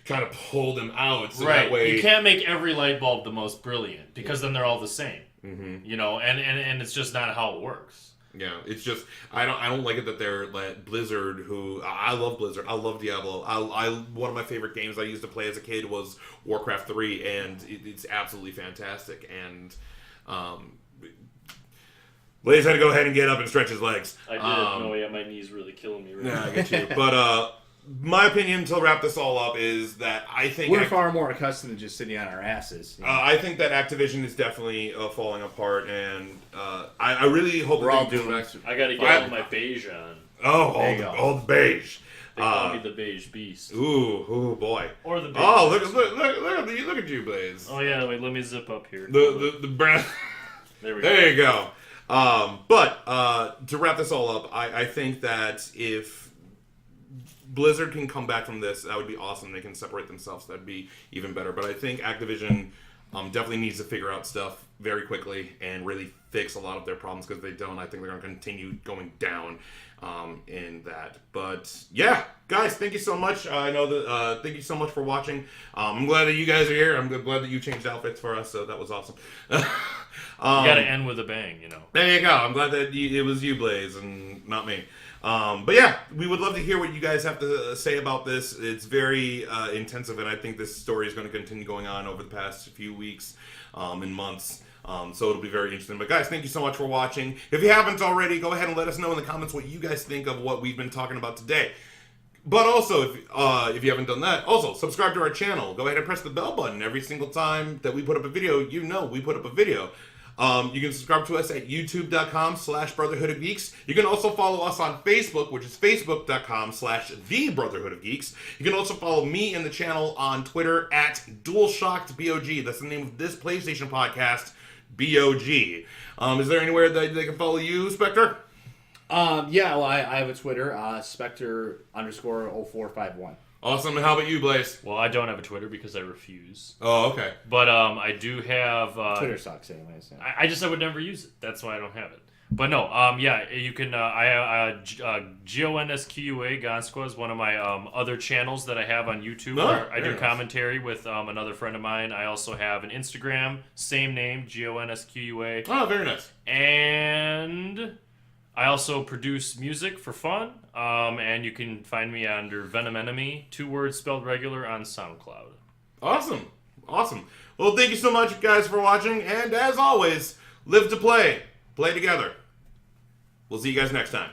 kind of pull them out. So right. That way... You can't make every light bulb the most brilliant, because then they're all the same. Mm-hmm. And it's just not how it works. Yeah, it's just I don't like it that they're like Blizzard. Who I love Blizzard. I love Diablo. I one of my favorite games I used to play as a kid was Warcraft 3, and it's absolutely fantastic. And Blaz had to go ahead and get up and stretch his legs. I did. My knee's really killing me right now. Yeah, I get you. But my opinion to wrap this all up is that I think we're far more accustomed to just sitting on our asses. I think that Activision is definitely falling apart, and I really hope we're all doomed. I got to get all my beige on. Oh, all the beige. They call me the beige beast. Ooh, boy. Or the beige. Oh, look at you, Blaz. Oh yeah, wait, let me zip up here. The brand. There we go. There you go. But to wrap this all up, I think that if Blizzard can come back from this, that would be awesome. They can separate themselves. That'd be even better. But I think Activision definitely needs to figure out stuff very quickly and really fix a lot of their problems, because if they don't, I think they're going to continue going down in that. But yeah, guys, thank you so much. I know that thank you so much for watching. I'm glad that you guys are here. I'm glad that you changed outfits for us, so that was awesome. You gotta end with a bang, There you go. I'm glad that it was you, Blaz, and not me. But yeah, we would love to hear what you guys have to say about this. It's very intensive, and I think this story is going to continue going on over the past few weeks and months. So it'll be very interesting. But guys, thank you so much for watching. If you haven't already, go ahead and let us know in the comments what you guys think of what we've been talking about today. But also, if you haven't done that, also subscribe to our channel. Go ahead and press the bell button every single time that we put up a video. We put up a video. You can subscribe to us at youtube.com/Brotherhood of Geeks. You can also follow us on Facebook, which is facebook.com/The Brotherhood of Geeks. You can also follow me and the channel on Twitter at Dualshock'd BOG. That's the name of this PlayStation podcast, BOG. Is there anywhere that they can follow you, Spector? Yeah, well, I have a Twitter, Spector_0451. Awesome. And how about you, Blaz? Well, I don't have a Twitter because I refuse. Oh, okay. But I do have... Twitter sucks anyways. Yeah. I would never use it. That's why I don't have it. But no, yeah, you can... GONSQUA, Gonskwa, is one of my other channels that I have on YouTube where I do commentary with another friend of mine. I also have an Instagram, same name, GONSQUA. Oh, very nice. And... I also produce music for fun, and you can find me under Venom Enemy, 2 words spelled regular, on SoundCloud. Awesome. Well, thank you so much, guys, for watching, and as always, live to play. Play together. We'll see you guys next time.